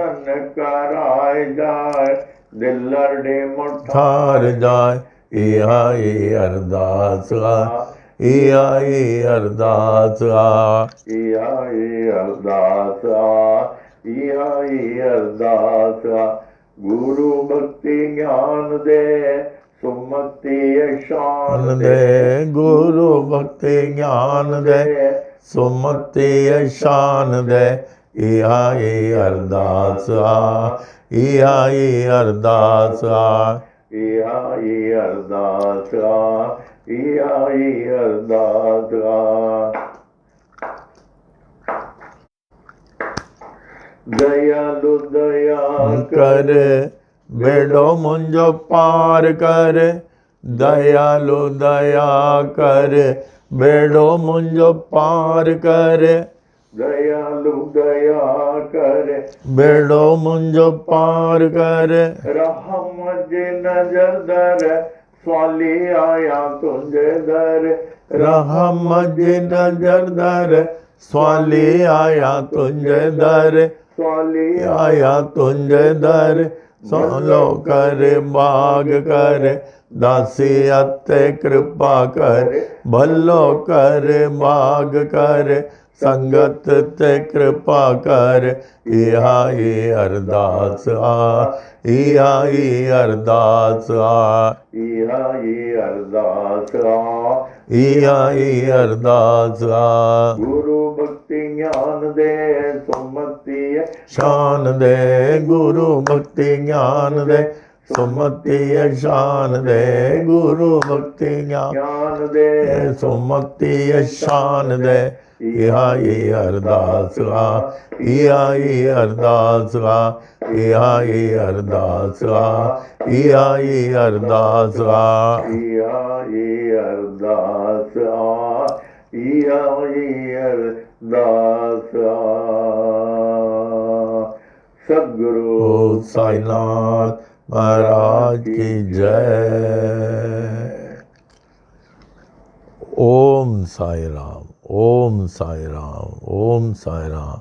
कराए जाए, दिल लरडे थार जाए। इहा ये अरदास आ, इहा ये अरदास आ, इहा ये अरदास आ, इहा ये अरदास आ। गुरु भक्ति ज्ञान दे, सुमति शान ज्ञान दे। दे, गुरु भक्ति ज्ञान दे, सुमति शान दे। इहा ये अरदास आ, इहा ये अरदास आ, इहा ये अरदास आ, इहा ये अरदास आ। दयालु दया कर बेड़ो मुंजो पार कर, दयालु दया कर बेड़ो मुंजो पार कर, दयालु दया कर, बेड़ो मुंजो पार कर। रहम जे नजर दर, स्वाली आया तुंजे दर। रहम जी नजर दर, स्वाली आया तुंजे दर, स्वाली आया तुंजे दर। सोलो कर बाग कर, दासी अते कृपा कर, भलो कर बाग कर, संगत ते कृपा कर। इहा ये अरदास आ, इहा ये अरदास आ, इहा ये अरदास आ। इहा ये अरदास आ। गुरु भक्ति ज्ञान दे, सुमति शान दे, गुरु भक्ति ज्ञान दे, सुमति शान दे, गुरु भक्ति ज्ञान दे, सुमति शान दे। इहा ये अरदास आ, इहा ये अरदास आ, इहा ये अरदास आ, इहा ये अरदास आ। इहा ये अरदास आ, इहा ये अरदास आ। सद्गुरु ओ साईनाथ महाराज की जय। ओम साई राम, ओम साई राम, ओम साई राम।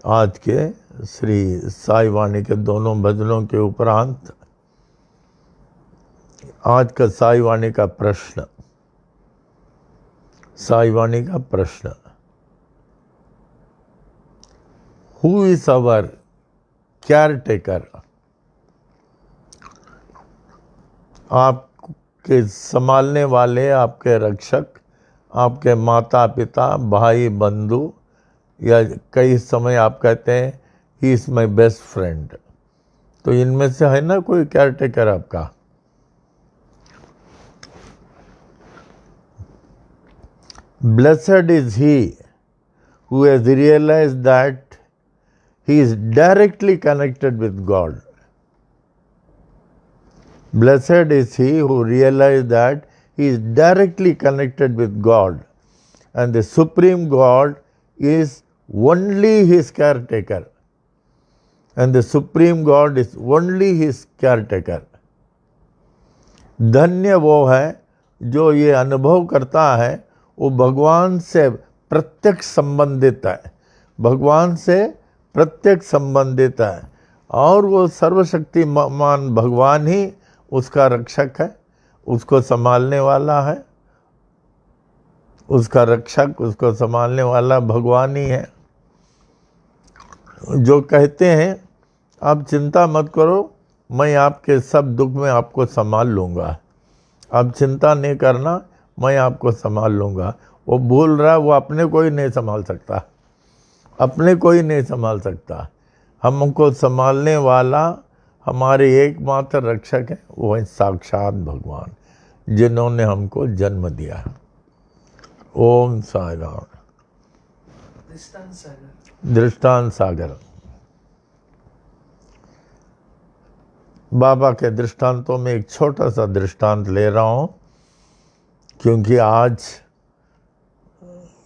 आज के श्री साई वाणी के दोनों भजनों के उपरांत आज का साई वाणी का प्रश्न, साई वाणी का प्रश्न, हु इज अवर केयरटेकर? आपके संभालने वाले, आपके रक्षक, आपके माता पिता, भाई बंधु, या कई समय आप कहते हैं he is my best friend, तो इनमें से है ना कोई केयरटेकर आपका? Blessed is he who has realized that he is directly connected with God. Blessed is he who realized that he is directly connected with God, and the Supreme God is only his caretaker. And the Supreme God is only his caretaker. धन्य वो है जो ये अनुभव करता है, वो भगवान से प्रत्यक्ष संबंधित है, भगवान से प्रत्यक्ष संबंधित है, और वो सर्वशक्तिमान भगवान ही उसका रक्षक है, उसको संभालने वाला है, उसका रक्षक, उसको संभालने वाला भगवान ही है। जो कहते हैं आप चिंता मत करो, मैं आपके सब दुख में आपको संभाल लूँगा, आप चिंता नहीं करना, मैं आपको संभाल लूँगा। वो भूल रहा है, वो अपने को ही नहीं संभाल सकता, अपने को ही नहीं संभाल सकता। हमको संभालने वाला हमारे एकमात्र रक्षक है, वो है साक्षात भगवान, जिन्होंने हमको जन्म दिया है। ओम साई राम। दृष्टांत सागर। बाबा के दृष्टांतों में एक छोटा सा दृष्टांत ले रहा हूँ, क्योंकि आज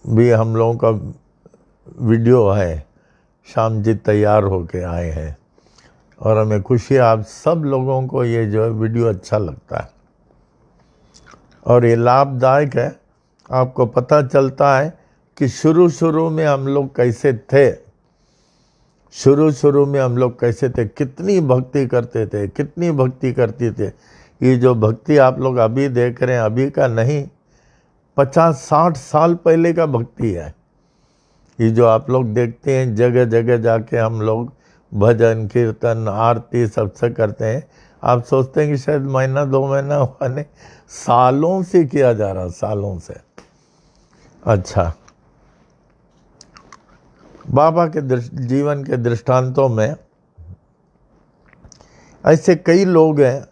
भी हम लोगों का वीडियो है, श्याम जी तैयार होके आए हैं, और हमें खुशी है आप सब लोगों को ये जो है वीडियो अच्छा लगता है। और ये लाभदायक है। आपको पता चलता है कि शुरू में हम लोग कैसे थे, शुरू में हम लोग कैसे थे, कितनी भक्ति करते थे, कितनी भक्ति करते थे। ये जो भक्ति आप लोग अभी देख रहे हैं, अभी का नहीं, 50-60 साल पहले का भक्ति है। ये जो आप लोग देखते हैं जगह जगह जाके हम लोग भजन कीर्तन आरती सबसे करते हैं, आप सोचते हैं कि शायद महीना 2 महीना हुआ, नहीं, सालों से किया जा रहा, सालों से। अच्छा, बाबा के जीवन के दृष्टांतों में ऐसे कई लोग हैं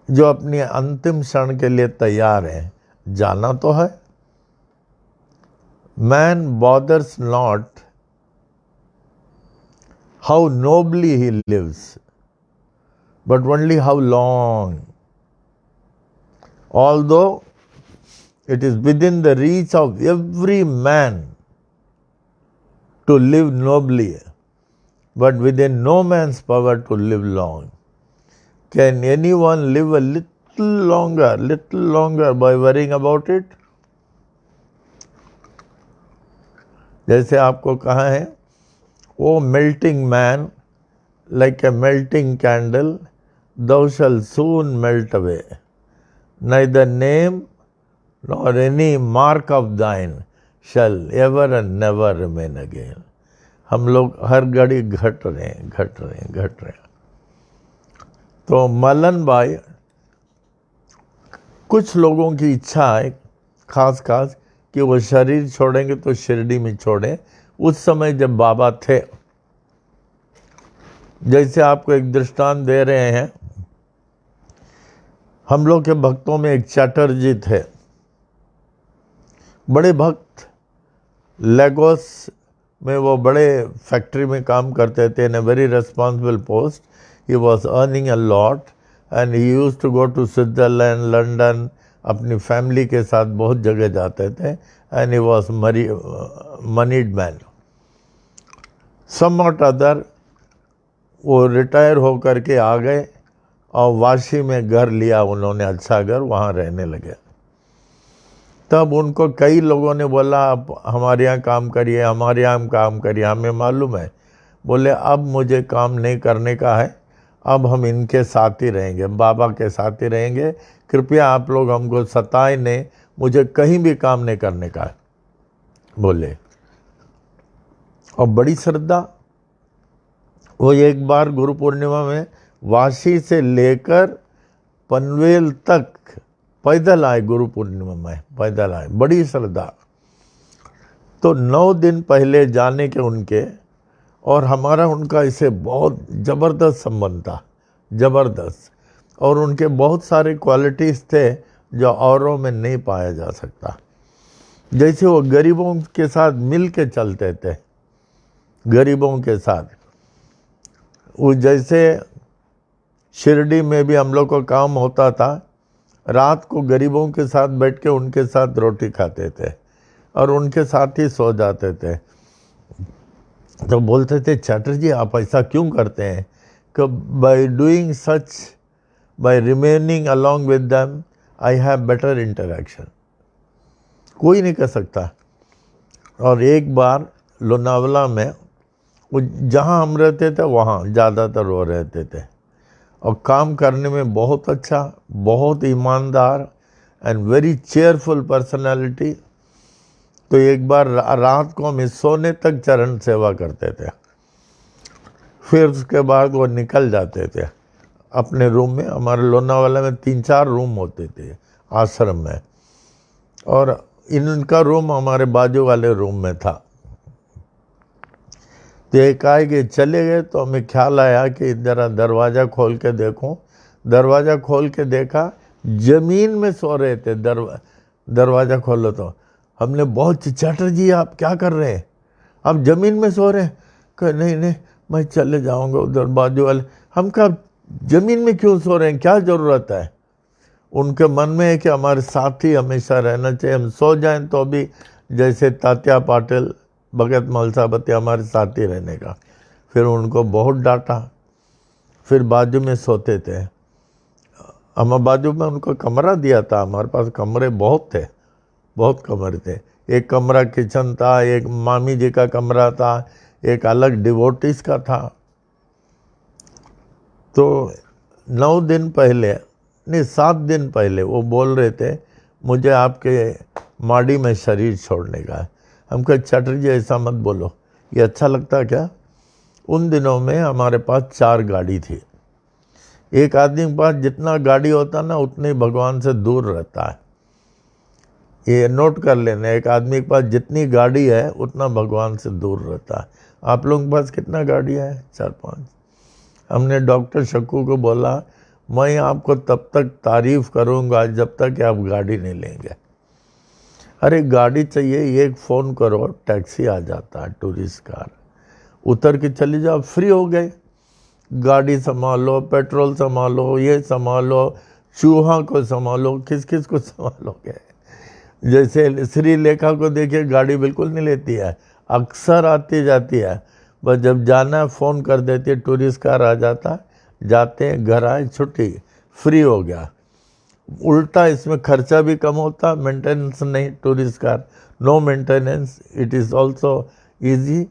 जो अपनी अंतिम क्षण के लिए तैयार हैं। जाना तो है। Man bothers not how nobly he lives, but only how long. Although it is within the reach of every man to live nobly, but within no man's power to live long. Can anyone live a little longer by worrying about it? जैसे आपको कहा है, O melting man, like a melting candle, thou shalt soon melt away. Neither name nor any mark of thine shall ever and never remain again. हम लोग हर घड़ी घट रहे हैं। तो मलन भाई, कुछ लोगों की इच्छा है खास कि वो शरीर छोड़ेंगे तो शिरडी में छोड़ें। उस समय जब बाबा थे, जैसे आपको एक दृष्टांत दे रहे हैं, हम लोग के भक्तों में एक चैटर्जी थे, बड़े भक्त, लेगोस में वो बड़े फैक्ट्री में काम करते थे, in a very responsible post. He was earning a lot and he used to go to Switzerland, London, अपनी फैमिली के साथ बहुत जगह जाते थे। And he was moneyed man. Somewhat other वो रिटायर होकर के आ गए और वाशी में घर लिया उन्होंने, अच्छा घर, वहाँ रहने लगे। तब उनको कई लोगों ने बोला, आप हमारे यहाँ काम करिए, हमारे यहाँ काम करिए, हमें मालूम है। बोले अब मुझे काम नहीं करने का है, अब हम इनके साथ ही रहेंगे, बाबा के साथ ही रहेंगे, कृपया आप लोग हमको सताएं नहीं, मुझे कहीं भी काम नहीं करने का है, बोले। और बड़ी श्रद्धा, वो एक बार गुरु पूर्णिमा में वाशी से लेकर पनवेल तक पैदल आए, गुरु पूर्णिमा में पैदल आए, बड़ी श्रद्धा। तो 9 दिन पहले जाने के उनके और हमारा उनका इसे बहुत ज़बरदस्त संबंध था, ज़बरदस्त। और उनके बहुत सारे क्वालिटीज़ थे जो औरों में नहीं पाया जा सकता। जैसे वो गरीबों के साथ मिल के चलते थे, गरीबों के साथ। वो जैसे शिरडी में भी हम लोग को काम होता था, रात को गरीबों के साथ बैठ के उनके साथ रोटी खाते थे और उनके साथ ही सो जाते थे। तो बोलते थे, चैटर्जी आप ऐसा क्यों करते हैं? कि by doing such, by remaining along with them, I have better interaction. कोई नहीं कर सकता। और एक बार लोनावला में, वो जहाँ हम रहते थे वहाँ ज़्यादातर वो रहते थे, और काम करने में बहुत अच्छा, बहुत ईमानदार एंड वेरी चेयरफुल पर्सनालिटी। तो एक बार रात को हम सोने तक चरण सेवा करते थे, फिर उसके बाद वो निकल जाते थे अपने रूम में। हमारे लोनावाला में 3-4 रूम होते थे आश्रम में, और इनका रूम हमारे बाजू वाले रूम में था। तो एक आए कि चले गए, तो हमें ख्याल आया कि जरा दरवाज़ा खोल के देखूं। दरवाज़ा खोल के देखा, ज़मीन में सो रहे थे। दरवाज़ा खोलो तो हमने बहुत, चैटर्जी आप क्या कर रहे हैं, आप ज़मीन में सो रहे हैं? कहे नहीं मैं चले जाऊंगा उधर बाजू वाले। हम कहा ज़मीन में क्यों सो रहे हैं, क्या ज़रूरत है? उनके मन में है कि हमारे साथ ही हमेशा रहना चाहिए, हम सो जाएं तो भी जैसे तात्या पाटिल, भगत मलसापति हमारे साथ ही रहने का। फिर उनको बहुत डांटा, फिर बाजू में सोते थे। हम बाजू में उनको कमरा दिया था, हमारे पास कमरे बहुत थे, बहुत कमरे थे। एक कमरा किचन था, एक मामी जी का कमरा था, एक अलग डिवोटीज का था। तो 9 दिन पहले, नहीं 7 दिन पहले वो बोल रहे थे मुझे आपके माड़ी में शरीर छोड़ने का है। हम कहे चटर्जी ऐसा मत बोलो, ये अच्छा लगता क्या। उन दिनों में हमारे पास 4 गाड़ी थी। एक आदमी के पास जितना गाड़ी होता ना उतने ही भगवान से दूर रहता है। ये नोट कर लेना, एक आदमी के पास जितनी गाड़ी है उतना भगवान से दूर रहता है। आप लोगों के पास कितना गाड़ी है? 4-5। हमने डॉक्टर शक्कू को बोला मैं आपको तब तक तारीफ करूंगा जब तक आप गाड़ी नहीं लेंगे। अरे गाड़ी चाहिए, एक फ़ोन करो टैक्सी आ जाता है, टूरिस्ट कार, उतर के चले जाओ, फ्री हो गए। गाड़ी संभालो, पेट्रोल संभालो, ये संभालो, चूहा को संभालो, किस किस को संभालोगे। जैसे श्रीलेखा को देखिए, गाड़ी बिल्कुल नहीं लेती है, अक्सर आती जाती है, बस जब जाना है फ़ोन कर देती है, टूरिस्ट कार आ जाता है, जाते हैं, घर आए, छुट्टी, फ्री हो गया। उल्टा इसमें खर्चा भी कम होता, मेंटेनेंस नहीं, tourist car no maintenance, it is also easy.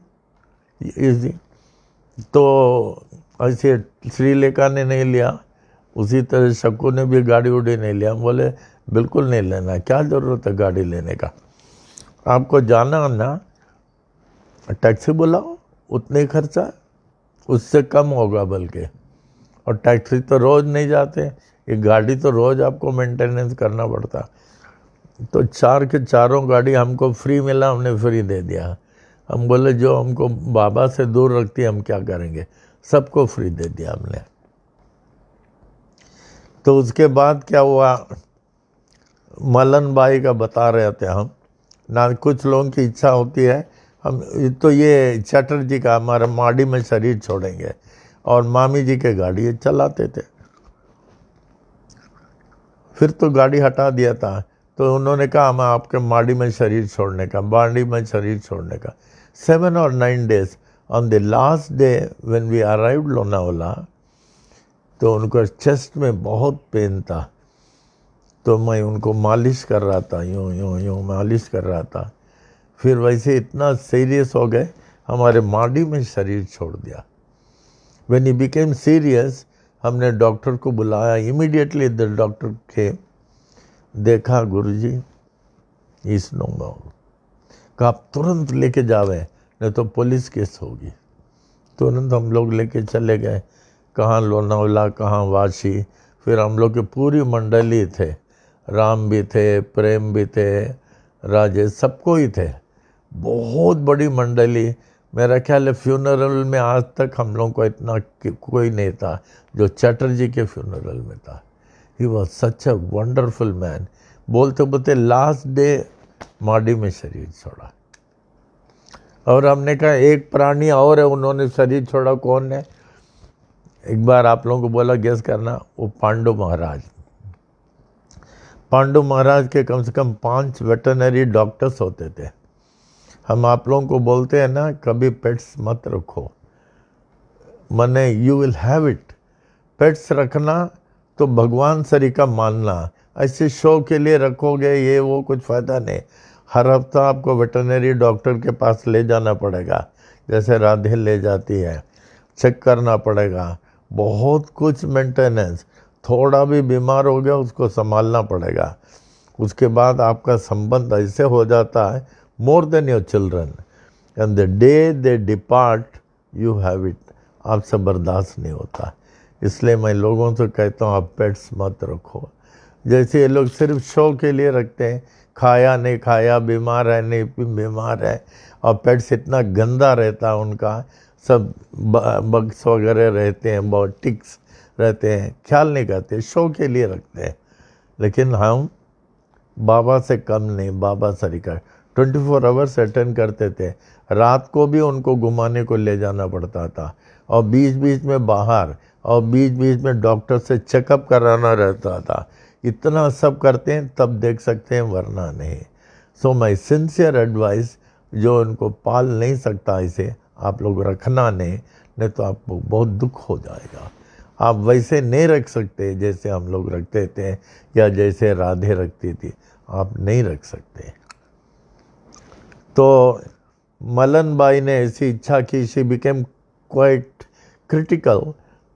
तो ऐसे श्रीलेखा ने नहीं लिया, उसी तरह शक्कू ने भी गाड़ी उड़ी नहीं लिया। हम बोले बिल्कुल नहीं लेना, क्या ज़रूरत है गाड़ी लेने का, आपको जाना ना टैक्सी बुलाओ, उतने ही खर्चा, उससे कम होगा बल्कि। और टैक्सी तो रोज़ नहीं जाते, ये गाड़ी तो रोज़ आपको मेंटेनेंस करना पड़ता। तो 4 के चारों गाड़ी हमको फ्री मिला, हमने फ्री दे दिया। हम बोले जो हमको बाबा से दूर रखती है हम क्या करेंगे, सबको फ्री दे दिया हमने। तो उसके बाद क्या हुआ, मलन बाई का बता रहे थे हम ना, कुछ लोगों की इच्छा होती है हम तो ये चटर्जी का हमारा माड़ी में शरीर छोड़ेंगे, और मामी जी के गाड़ी चलाते थे। फिर तो गाड़ी हटा दिया था, तो उन्होंने कहा हम आपके माड़ी में शरीर छोड़ने का, माड़ी में शरीर छोड़ने का। 7 or 9 days, on the last day when we arrived Lonavala, तो उनको चेस्ट में बहुत पेन था, तो मैं उनको मालिश कर रहा था, यूँ यूँ यूँ मालिश कर रहा था। फिर वैसे इतना सीरियस हो गए, हमारे माड़ी में शरीर छोड़ दिया। व्हेन ही बिकेम सीरियस, हमने डॉक्टर को बुलाया, इमीडिएटली द डॉक्टर के देखा, गुरुजी इस नो, कहा आप तुरंत लेके जावे नहीं तो पुलिस केस होगी। तुरंत हम लोग लेके चले गए, कहाँ लोनावाला, कहाँ वाशी। फिर हम लोग की पूरी मंडली थे, राम भी थे, प्रेम भी थे, राजेश, सबको ही थे, बहुत बड़ी मंडली। मेरा ख्याल है फ्यूनरल में आज तक हम लोग को इतना कोई नहीं था जो चटर्जी के फ्यूनरल में था। He was such a wonderful man. बोलते बोलते लास्ट डे माड़ी में शरीर छोड़ा। और हमने कहा एक प्राणी और है उन्होंने शरीर छोड़ा, कौन है? एक बार आप लोगों को बोला गेस करना, वो पांडु महाराज। पांडु महाराज के कम से कम 5 वेटरनरी डॉक्टर्स होते थे। हम आप लोगों को बोलते हैं ना, कभी पेट्स मत रखो, मने you will have it. Pets रखना तो भगवान सरी का मानना, ऐसे शो के लिए रखोगे ये वो कुछ फ़ायदा नहीं। हर हफ्ता आपको वेटरनरी डॉक्टर के पास ले जाना पड़ेगा, जैसे राधे ले जाती है, चेक करना पड़ेगा, बहुत कुछ मेंटेनेंस। थोड़ा भी बीमार हो गया उसको संभालना पड़ेगा। उसके बाद आपका संबंध ऐसे हो जाता है, more than your children, and the day they depart you have it, आपसे बर्दाश्त नहीं होता। इसलिए मैं लोगों से कहता हूँ आप पेट्स मत रखो। जैसे ये लोग सिर्फ शो के लिए रखते हैं, खाया नहीं खाया, बीमार है नहीं बीमार है, और पेट्स इतना गंदा रहता है उनका, सब बग्स वगैरह रहते हैं, बहुत टिक्स रहते हैं, ख्याल नहीं करते, शो के लिए रखते हैं। लेकिन हम बाबा से कम नहीं, बाबा सरीका 24 आवर्स अटेंड करते थे। रात को भी उनको घुमाने को ले जाना पड़ता था, और बीच बीच में बाहर, और बीच बीच में डॉक्टर से चेकअप कराना रहता था। इतना सब करते हैं तब देख सकते हैं, वरना नहीं। सो माई सिंसियर एडवाइस, जो उनको पाल नहीं सकता इसे आप लोग रखना नहीं तो आपको बहुत दुख हो जाएगा। आप वैसे नहीं रख सकते जैसे हम लोग रखते थे या जैसे राधे रखती थी, आप नहीं रख सकते। तो मलन बाई ने ऐसी इच्छा की, शी बिकेम क्वाइट क्रिटिकल।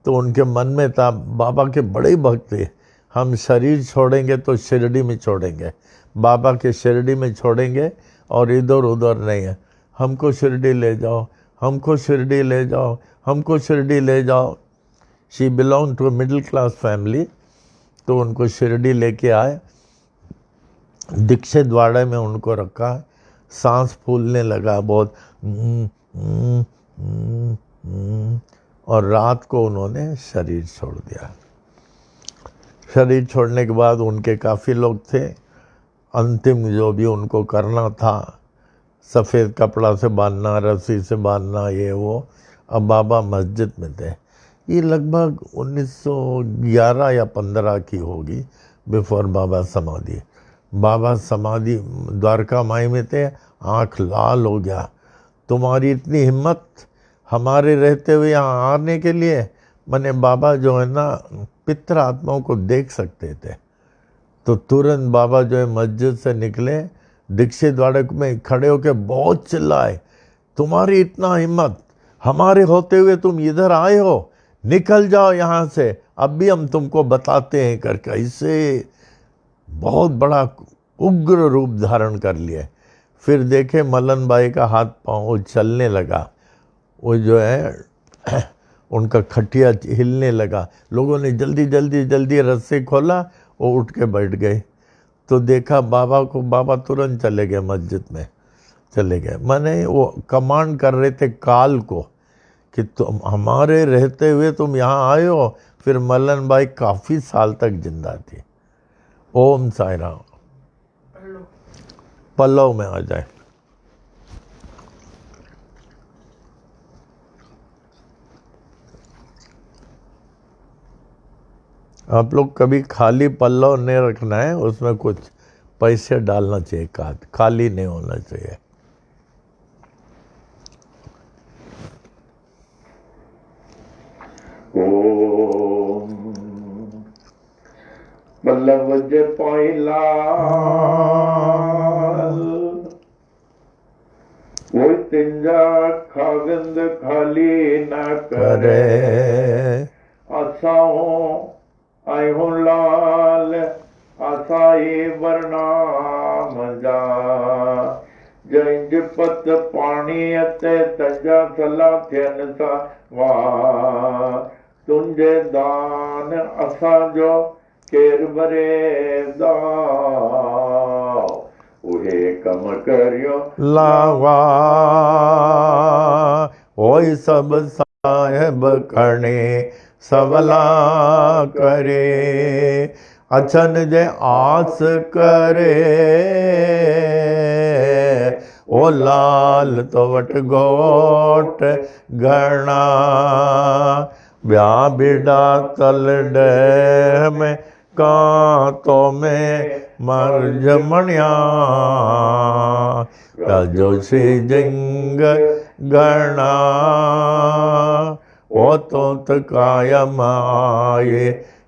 तो उनके मन में था, बाबा के बड़े भक्त थे, हम शरीर छोड़ेंगे तो शिरडी में छोड़ेंगे, बाबा के शिरडी में छोड़ेंगे और इधर उधर नहीं है। हमको शिरडी ले जाओ, हमको शिरडी ले जाओ, हमको शिरडी ले जाओ। She belong to middle class family, तो उनको शिरडी लेके आए, दीक्षित वाड़े में उनको रखा, सांस फूलने लगा बहुत, और रात को उन्होंने शरीर छोड़ दिया। शरीर छोड़ने के बाद उनके काफ़ी लोग थे, अंतिम जो भी उनको करना था, सफ़ेद कपड़ा से बांधना, रस्सी से बांधना, ये वो। अब बाबा मस्जिद में थे। ये लगभग 1911 या 15 की होगी, बिफोर बाबा समाधि। बाबा समाधि द्वारका माई में थे, आँख लाल हो गया, तुम्हारी इतनी हिम्मत हमारे रहते हुए यहाँ आने के लिए। मैंने बाबा जो है ना पितृ आत्माओं को देख सकते थे। तो तुरंत बाबा जो है मस्जिद से निकले, दीक्षित वाड़े में खड़े होकर बहुत चिल्लाए, तुम्हारी इतना हिम्मत, हमारे होते हुए तुम इधर आए हो, निकल जाओ यहाँ से, अब भी हम तुमको बताते हैं करके। इससे बहुत बड़ा उग्र रूप धारण कर लिए। फिर देखे मलन बाई का हाथ पाँव चलने लगा, वो जो है उनका खटिया हिलने लगा। लोगों ने जल्दी जल्दी जल्दी रस्सी खोला, वो उठ के बैठ गए। तो देखा बाबा को, बाबा तुरंत चले गए मस्जिद में, चले गए। माने वो कमांड कर रहे थे काल को कि तुम हमारे रहते हुए तुम यहाँ आए हो। फिर मलन बाई काफ़ी साल तक जिंदा थी। ओम साई राम। पल्लव में आ जाए। आप लोग कभी खाली पल्लव नहीं रखना है, उसमें कुछ पैसे डालना चाहिए, खाली नहीं होना चाहिए। ओम पल्लव जे पाइला वो तिंजा खागंद खाली न करे, आसाओं आए हो लाल आसाए वरनाम जा, जंज पत पानी अते तंजा सला थियन सा वाह, तुंजे दान असा जो केर बरे दाओ, उहे कम करियो लावा, ओय सब साहेब खणे सवला करे, अछन जे आस करे, ओ लाल तो वट गोट घणा, ब्या बिड़ा तल डे में कांतो में मर जमणिया, जोशी जंग गणा, ओ तो कायम आए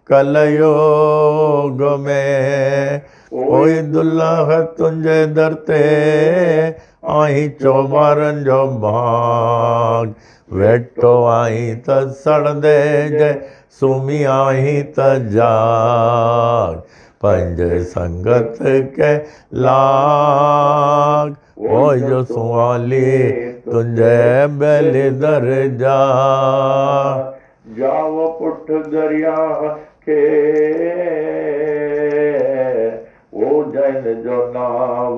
कलयोग में, ओए दुल्हा तुंजे दरते आई चौबारन जो भाग, वेठो आई त सड़ दे जय सुमी आई त जाग, पंज संगत के लाग, ओ जो सुवाली तुंजे बेली दर जा, जाओ पुठ दरिया के ओ जैन जो नाव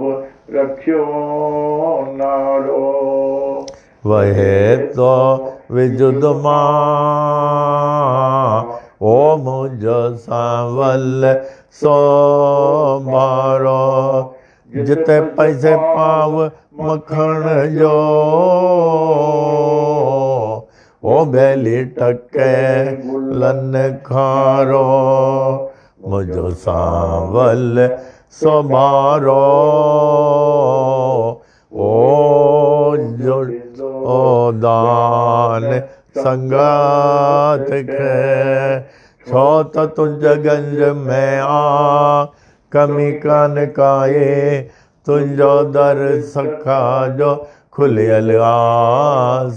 रखियो नारो, वह तो विजुद मां, ओ मुझ सांवल सो मारो, जिते पैसे पाव मखण जो, ओ बेली टके लन खारो, मुझो सांवल सो मारो, ओ जो ओ दान संगात के तुझ गंज में आ कमी कान काए तुझो दर सखा जो खुलियल आ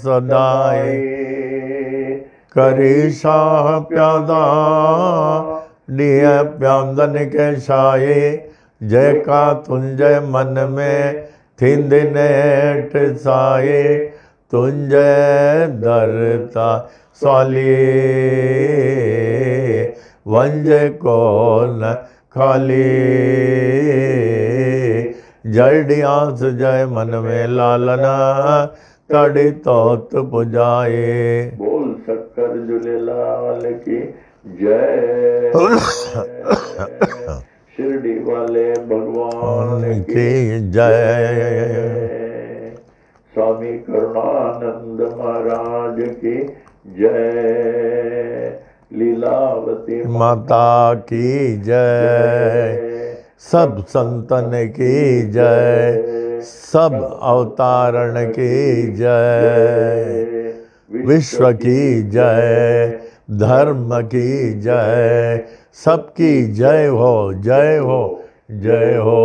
सदाए करी शाह प्यादा डिय प्यांदन के शाये जय का तुंजय मन में थिंद नेट साये तुंजय दरता स्वाली वंज को न खाली जय डियांस जय मन में लालना तड़ी तोत पुजाए। बोल शक्कर झूलेलाल की जय शिरडी वाले भगवान की जय स्वामी करुणानंद महाराज की जय लीलावती माता की जय सब संतन की जय सब अवतारण की जय विश्व की जय धर्म की जय सबकी जय हो जय हो जय हो।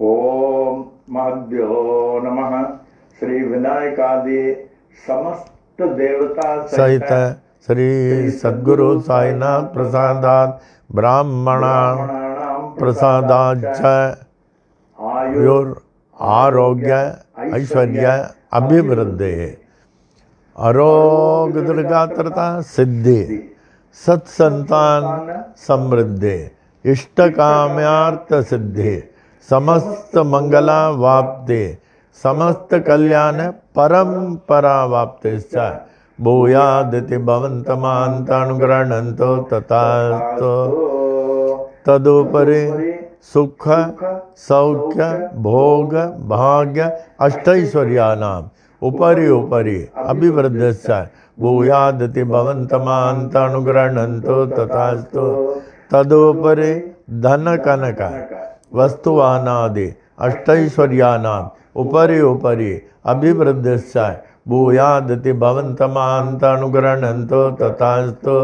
ओम महाभ्यो नमः। श्री विनायकादि समस्त देवता सहित श्री सद्गुरु साईनाथ प्रसादात ब्राह्मणा प्रसादाच आयुर आरोग्य ऐश्वर्य अभिवृद्धि आरोग्यदृगात्रता सिद्धि सत्संतान समृद्धि इष्ट काम्यार्थ सिद्धि समस्त मंगला वाप्ति समस्त कल्याण परंपरा वाप्तिश्च भूयादिति भवन्तमान्तानुगृह्णन्तो तथास्तु। तदुपरि सुख सौख्य भोग भाग्य अष्टैश्वर्याणाम् उपरि उपरि अभिवृद्धिश्च भूयादिति भवन्तमान्तानुगृह्णन्तो तथास्तु। तदुपरि धन कनक वस्तुवानादि अष्टैश्वर्याणाम् उपरि उपरि अभिवृद्धिश्च भूयादिति भवन्तमान्तानुगृह्णन्तो तथास्तु।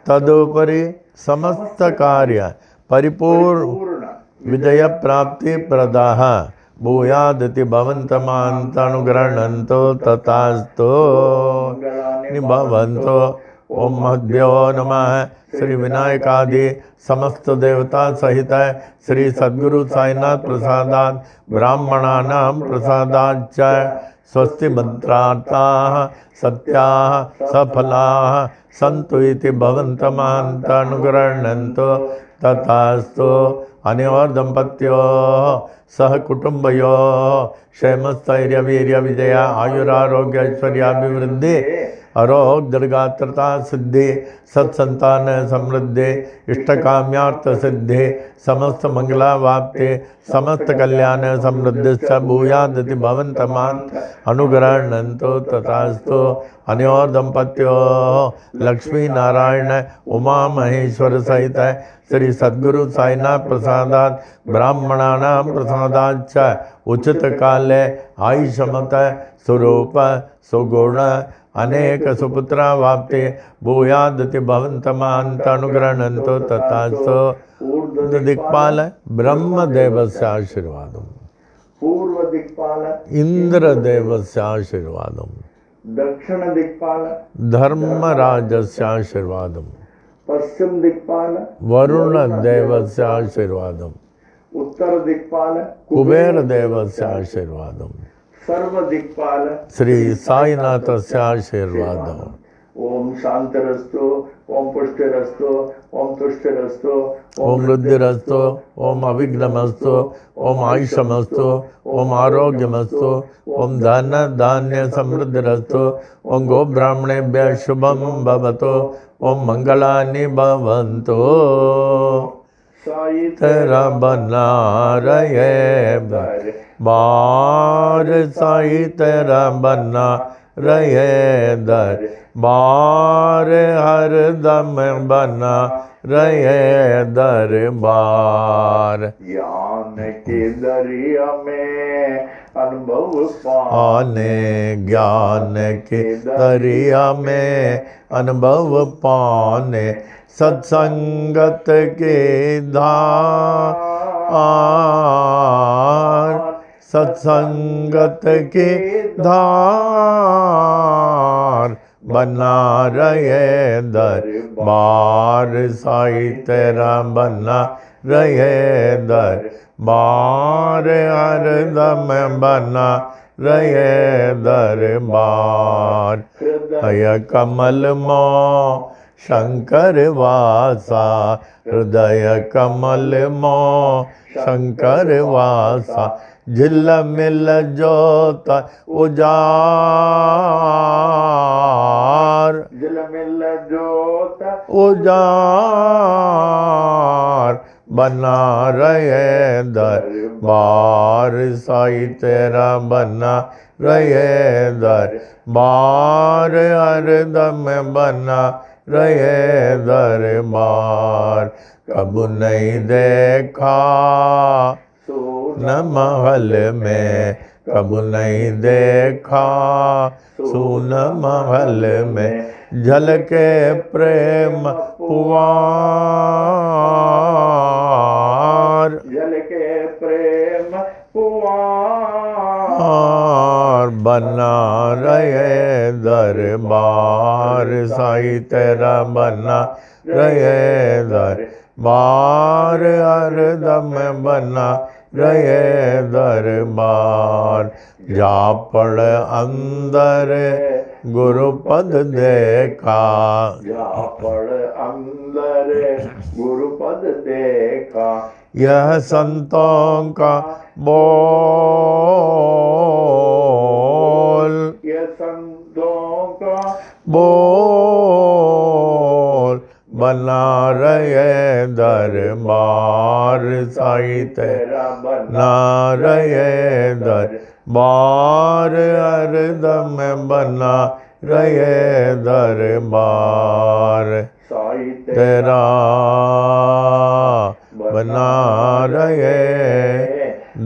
तदुपरि समस्त कार्य परिपूर्ण विजय प्राप्ति प्रदाः भूयादिति भवन्तमान्तानुगृह्णन्तो तथास्तु निभवन्तो। ओम महद्भ्यो नमः। श्री विनायकादि समस्त देवता सहित श्री सद्गुरु साईनाथ प्रसादात ब्राह्मणानां प्रसादाच्च स्वस्ति मंत्रार्थाः सत्याः सफलाः सन्तु इति भवन्तमान्तानुगृह्णन्तो तथास्तु। अनयोः दम्पत्योः सह कुटुम्बयोः क्षेमस्थैर्य वीर्य विजय आयुरारोग्य ऐश्वर्याभिवृद्धि आरोग्य दीर्घात्रता सिद्धि सत्संतान समृद्धि इष्टकाम्यार्थ सिद्धि समस्त मंगला वाप्ति समस्त कल्याण समृद्धिश्च भूयादिति भवन्तमान् अनुगृह्णन्तो तथास्तु। अनयोः दम्पत्योः लक्ष्मी नारायण उमा महेश्वर सहित श्री सद्गुरु साईनाथ प्रसादात ब्राह्मणानां प्रसादाच्च उचित काले आयुष्मत स्वरूप सुगुण अनेक सुपुत्रा वाप्ते भूयादिति भवन्तमान्तानुगृह्णन्तो तथास्तु। दिक्पाल ब्रह्मदेवस्य आशीर्वादम् पूर्व दिक्पाल इंद्रदेवस्य आशीर्वादम् दक्षिण दिक्पाल धर्मराजस्य आशीर्वादम् पश्चिम दिक्पाल वरुणदेवस्य आशीर्वादम् उत्तर दिक्पाल कुबेरदेवस्य आशीर्वादम् सर्व दिक्पाल श्री साईनाथस्य आशीर्वादम्। ओम शांतिरस्तु ओम पुष्टिरस्तु ओम तुष्टिरस्तु ओम वृद्धिरस्तु ओम अविघ्नमस्तु ओम आयुष्यमस्तु ओम आरोग्यमस्तु ओम धन धान्य समृद्धिरस्तु ओम गो ब्राह्मणेभ्यः शुभं भवतु ओम मंगलानि भवन्तु। साई तेरा बना रहे बार साई तेरा बना रहे दर बार हर दम बना रहे दरबार। ज्ञान के दरिया में अनुभव आने ज्ञान के दरिया में अनुभव पाने, सत्संगत के धार, सत्संगत के धार, बना रहे दरबार साई तेरा, बना रहे दरबार हरदम, बना रहे दरबार। हय कमल मो शंकर वासा, हृदय कमल मो शंकर वासा, झिल मिल जोत उजार, झिल मिल जोत उजार, बना रहे दरबार साई तेरा, बना रहे दरबार हरदम, बना रहे दरबार। कब नहीं देखा न महल में, कब नहीं देखा सुन महल में, झलके प्रेम पुआर, झलके प्रेम पुआर, बना रहे दरबार साई तेरा, बना रहे दरबार हरदम, बना रहे दरबार। जा पड़ अंदर गुरुपद देखा, जा पड़ अंदर गुरुपद देखा, यह संतों का बोल, यह संतों का बोल, बना रहे दरबार साई तेरा, बना रहे दरबार हरदम, बना रहे दरबार साई तेरा, बना रहे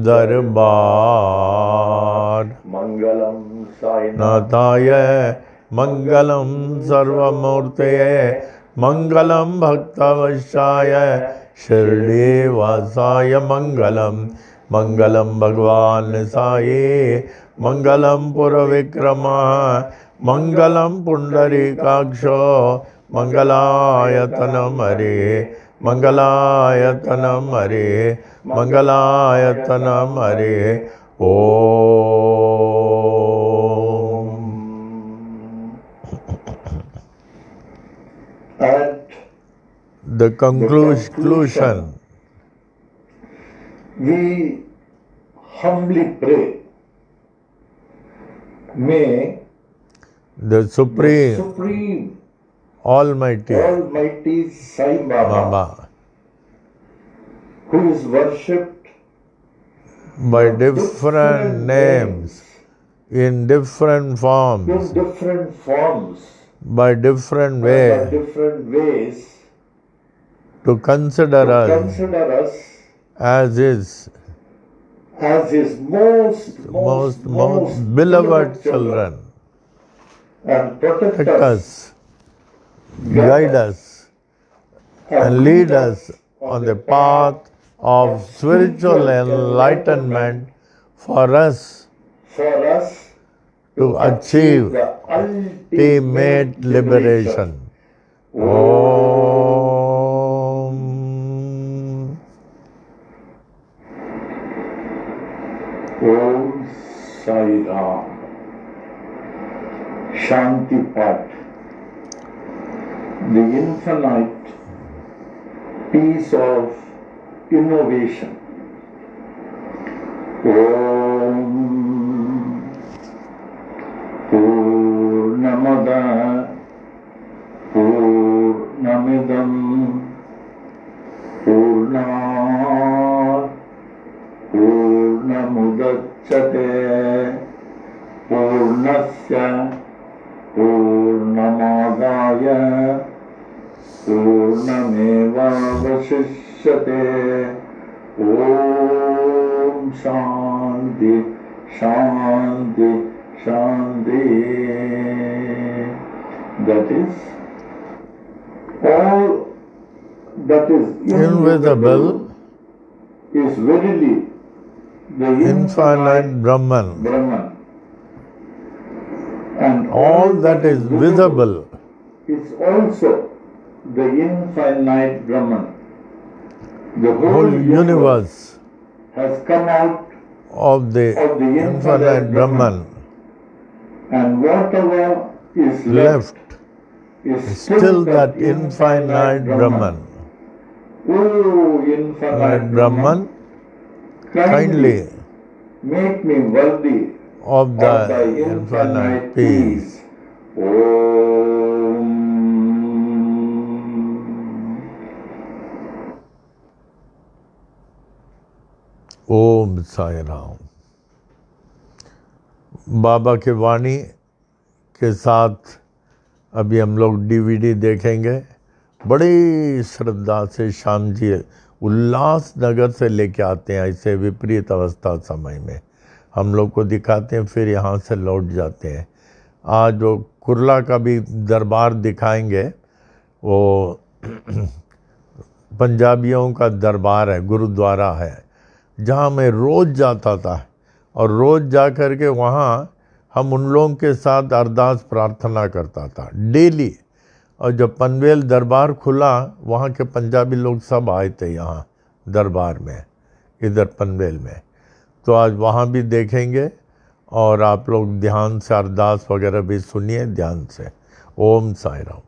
दरबार। मंगलम साई नाथाय मंगलम सर्वमूर्तये, मंगलम भक्तवत्साय शिरडीवासाय मंगलम, मंगलम भगवान साई, मंगलम पुरविक्रमा, मंगलम पुंडरीकाक्षो, मंगलायतनम हरे, मंगलायतनम हरे, मंगलायतनम हरे। ओम। At The conclusion. We humbly pray, may The Supreme, Supreme Almighty Almighty Sai Baba, Baba, who is worshipped by different names, in different in forms, different forms, by different by ways, different ways, to consider to us consider us as His as His most beloved children. and protect Protect us, us, guide us, and lead us on the path of spiritual enlightenment for us to achieve the ultimate liberation. Om. Om Sai Ram. Shanti Pat. The infinite peace of innovation. Om Purnamada Purnamidam Purnat Purnamudachyate Purnasya Purnamadaya Purnameva अवशिष्यते। ओम शांति शांति शांति। That is all that is invisible is verily the infinite Brahman. Brahman. And All that is visible is also the infinite Brahman. The whole universe has come out of the of the infinite Brahman and whatever is left is still that infinite Brahman. Oh, infinite Brahman, kindly make me worthy of the thy infinite peace. Om. ओम साई राम। बाबा के वाणी के साथ अभी हम लोग DVD देखेंगे। बड़ी श्रद्धा से श्याम जी उल्लासनगर से लेके आते हैं, ऐसे विपरीत अवस्था समय में हम लोग को दिखाते हैं, फिर यहाँ से लौट जाते हैं। आज वो कुर्ला का भी दरबार दिखाएंगे। वो पंजाबियों का दरबार है, गुरुद्वारा है, जहाँ मैं रोज़ जाता था और रोज़ जा कर के वहाँ हम उन लोगों के साथ अरदास प्रार्थना करता था डेली। और जब पनवेल दरबार खुला, वहाँ के पंजाबी लोग सब आए थे यहाँ दरबार में, इधर पनवेल में। तो आज वहाँ भी देखेंगे और आप लोग ध्यान से अरदास वगैरह भी सुनिए ध्यान से। ओम साई राम।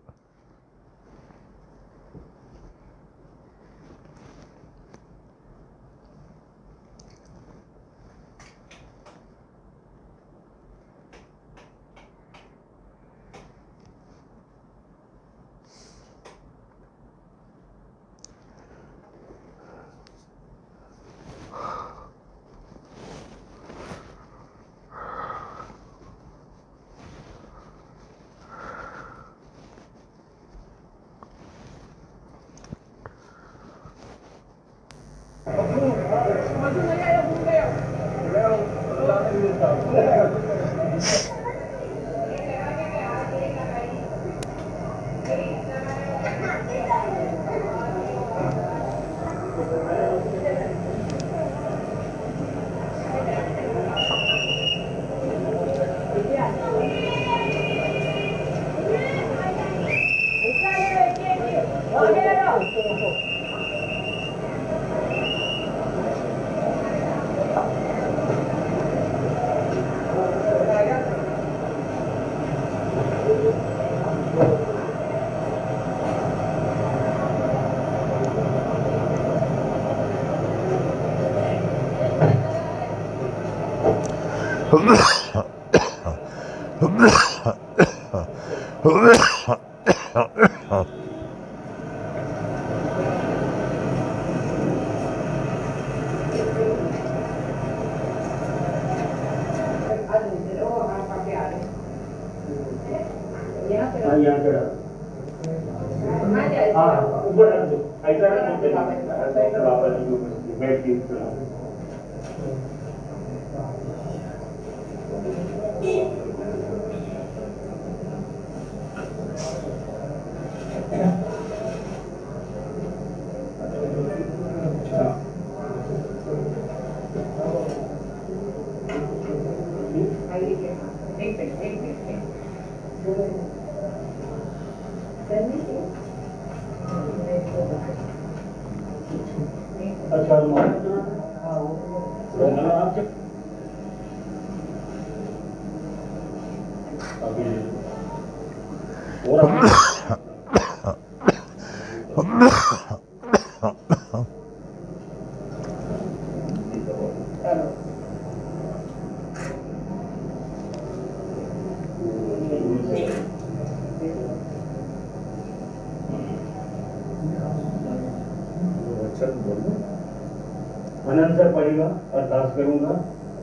अनंतर पड़ेगा, अरदास करूंगा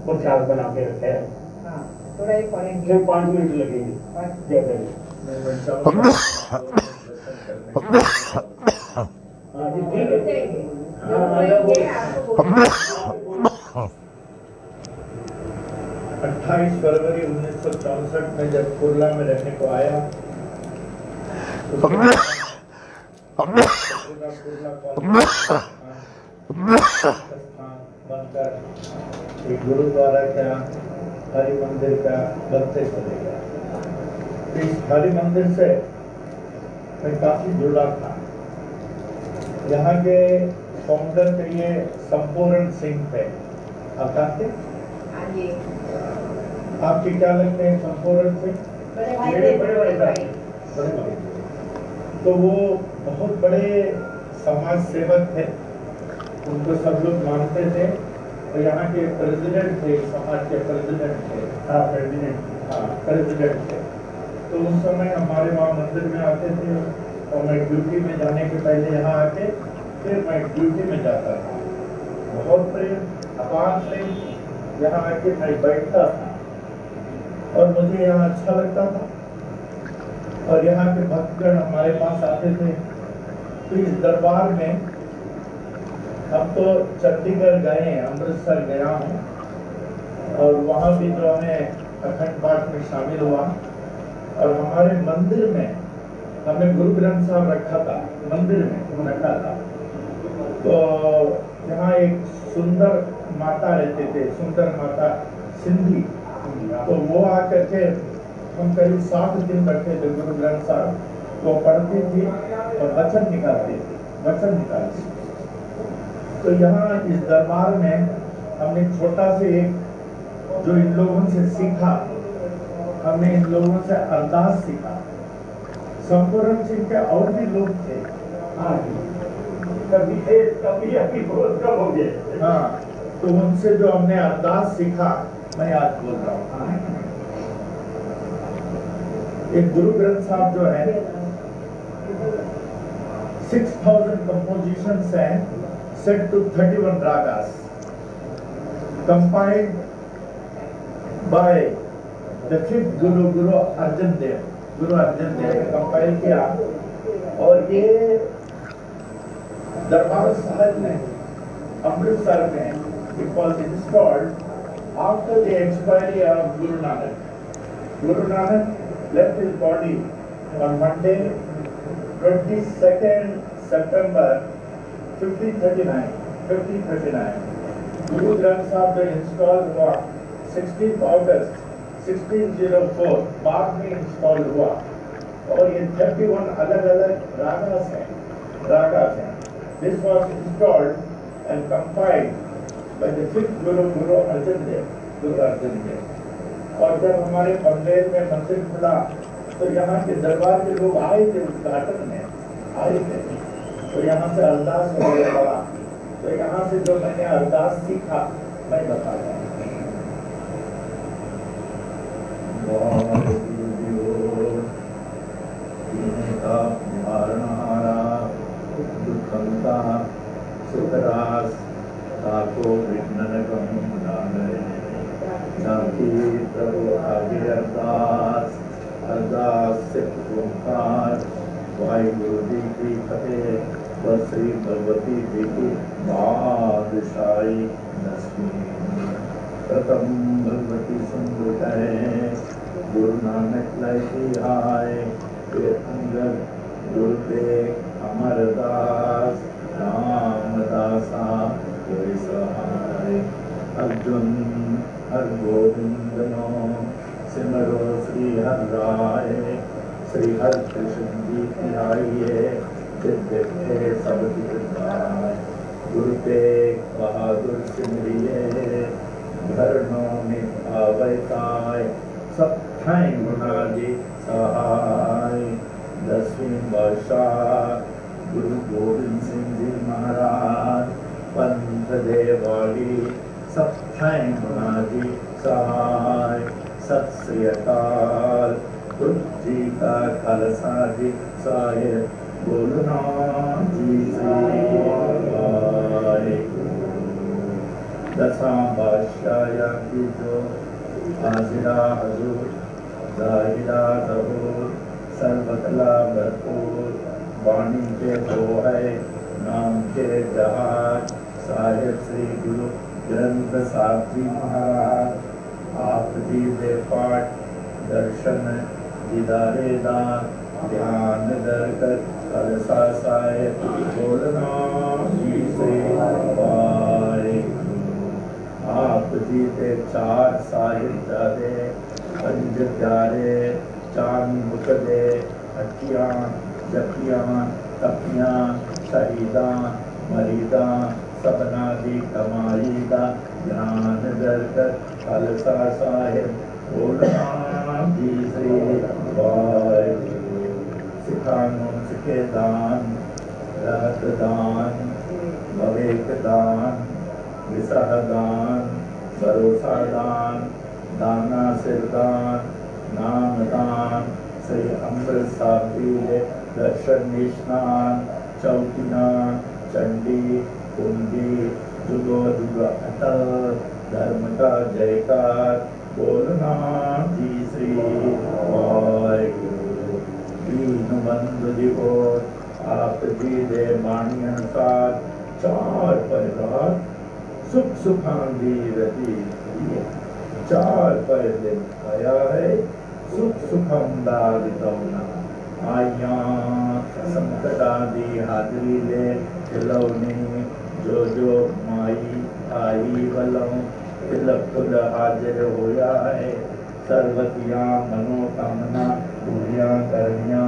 और चार बना के रखे है। थोड़ा 5 मिनट लगेंगे। जय हाँ जी ठीक है। हाँ, 28 फरवरी 1964 में जब कुर्ला में रहने को आया कुर्ला स्थान बनकर एक गुरुद्वारा का हरि मंदिर का बनते चले गया। इस हरि मंदिर से मैं काफी जुड़ा था। यहाँ के फाउंडर के ये संपूर्ण सिंह थे। आप जानते हैं? आपके क्या लगते हैं संपूर्ण सिंह? बड़े भाई। तो वो बहुत बड़े समाज सेवक थे, उनको सब लोग मानते थे। और यहाँ के प्रेसिडेंट थे, समाज के प्रेसिडेंट थे। हाँ प्रेसिडेंट थे। तो उस समय हमारे वहाँ मंदिर में आते थे और मैं ड्यूटी में जाने के पहले यहाँ आके फिर मैं ड्यूटी में जाता था। बहुत प्रेम, अपार प्रेम। यहाँ आके मैं बैठता था और मुझे यहाँ अच्छा लगता था। और यहाँ के भक्तगण हमारे पास आते थे। तो इस दरबार में हम तो चंडीगढ़ गए, अमृतसर गया हूँ और वहाँ भी जो है अखंड पाठ में शामिल हुआ। और हमारे मंदिर में हमने गुरु ग्रंथ साहब रखा था, मंदिर में रखा था। तो यहाँ एक सुंदर माता रहते थे, सुंदर माता सिंधी। तो वो आकर के हम करीब 7 दिन रखे थे गुरु ग्रंथ साहब। वो पढ़ती थी और वचन निकालती थी। तो यहाँ इस दरबार में हमने छोटा से एक जो इन लोगों से सीखा, हमने इन लोगों से अरदास सीखा। संपूर्ण सिंह के और भी लोग थे। कभी अभी बहुत कम हो गए। हाँ, तो उनसे जो हमने अरदास सीखा मैं आज बोल रहा हूँ। एक गुरु ग्रंथ साहब जो है 6000 compositions हैं set to 31 ragas compiled by the 5th Guru Arjan Dev ने कंपाइल किया। और ये दरबार साहब में अमृतसर में it was installed after the expiry of Guru Nanak. Guru Nanak left his body on Monday 22nd September 1539। Guru Granth साहब जो इंस्टॉल हुआ 16 अगस्त 1604 बाद में इंस्टॉल हुआ। और ये 31 अलग अलग रागास हैं। This was installed and compiled by the 5th Guru Arjan Dev। और जब हमारे पंदेर में मंदिर खुला तो यहाँ के दरबार के लोग आए थे, उद्घाटन में आए थे। तो यहाँ से अरदास वगैरह पड़ा। तो यहाँ से जो मैंने अरदास सीखा मैं बता रहा हूँ। अरदास सिख ओंकार वाहिगुरु जी की फतेह व श्री भगवती जी की बादशाही नसीब। प्रथम भगवती सुंदर गुरु नानक लय आए फिर अंगद गुरुदेव अमरदास रामदासा कोई सहाय। अर्जुन हर गोविंद नो सिमरो श्री हर राय। श्री हर कृष्ण जी की आइए दिव्य सब दिखाए। गुरु तेग बहादुर सिमरिए धरणों में आवताय। सब ठाई गुना जी सहाय। 10वीं बादशाह गुरु गोविंद सिंह जी महाराज पंथ देवाली सब ठाई गुना जी सहाय। सत श्री अकाल गुरु जी का खालसा जी साहिब बोलना जी से। दसां बादशाह की जो हाजिरा हजूर जाहिरा जहूर सर्वकला भरपूर वाणी के हो है के जहाज साहिब श्री गुरु ग्रंथ साहब जी महाराज आप जी दे पाठ दर्शन दीदारे दान ध्यान दर कर खालसा साहिब बोलना जी से वाहिगुरू। आप जी दे चार साहिबजादे पंज प्यारे चांद मुकदे हटियां जकियां तपियां शहीदां मरीदां सबना दी कमाई दा ध्यान दरकर खालसा साहिब बोलना जी श्री वाहिगुरू। सिखानो सिखे दान रहत दान भवेक दान विसह दान भरोसा दान दाना सिरदान नाम दान श्री अमृत साहिब दर्शन निष्णान चौकियां चंडी कुंडी जुगो जुग अटल धर्म का जयकार बोलना जी श्री वाहिगुरू। दीनबंधु दिवो आप जी दे बाणी अनुसार चार परिवार सुख सुखांदी रति चार पर दिन आया है सुख सुखंदा वितौना आया संकटा दी हाजरी ले खिलौनी जो माई आई वलों तिलक खुद हाजिर होया है सर्वतियां मनोकामना पूरियां करनिया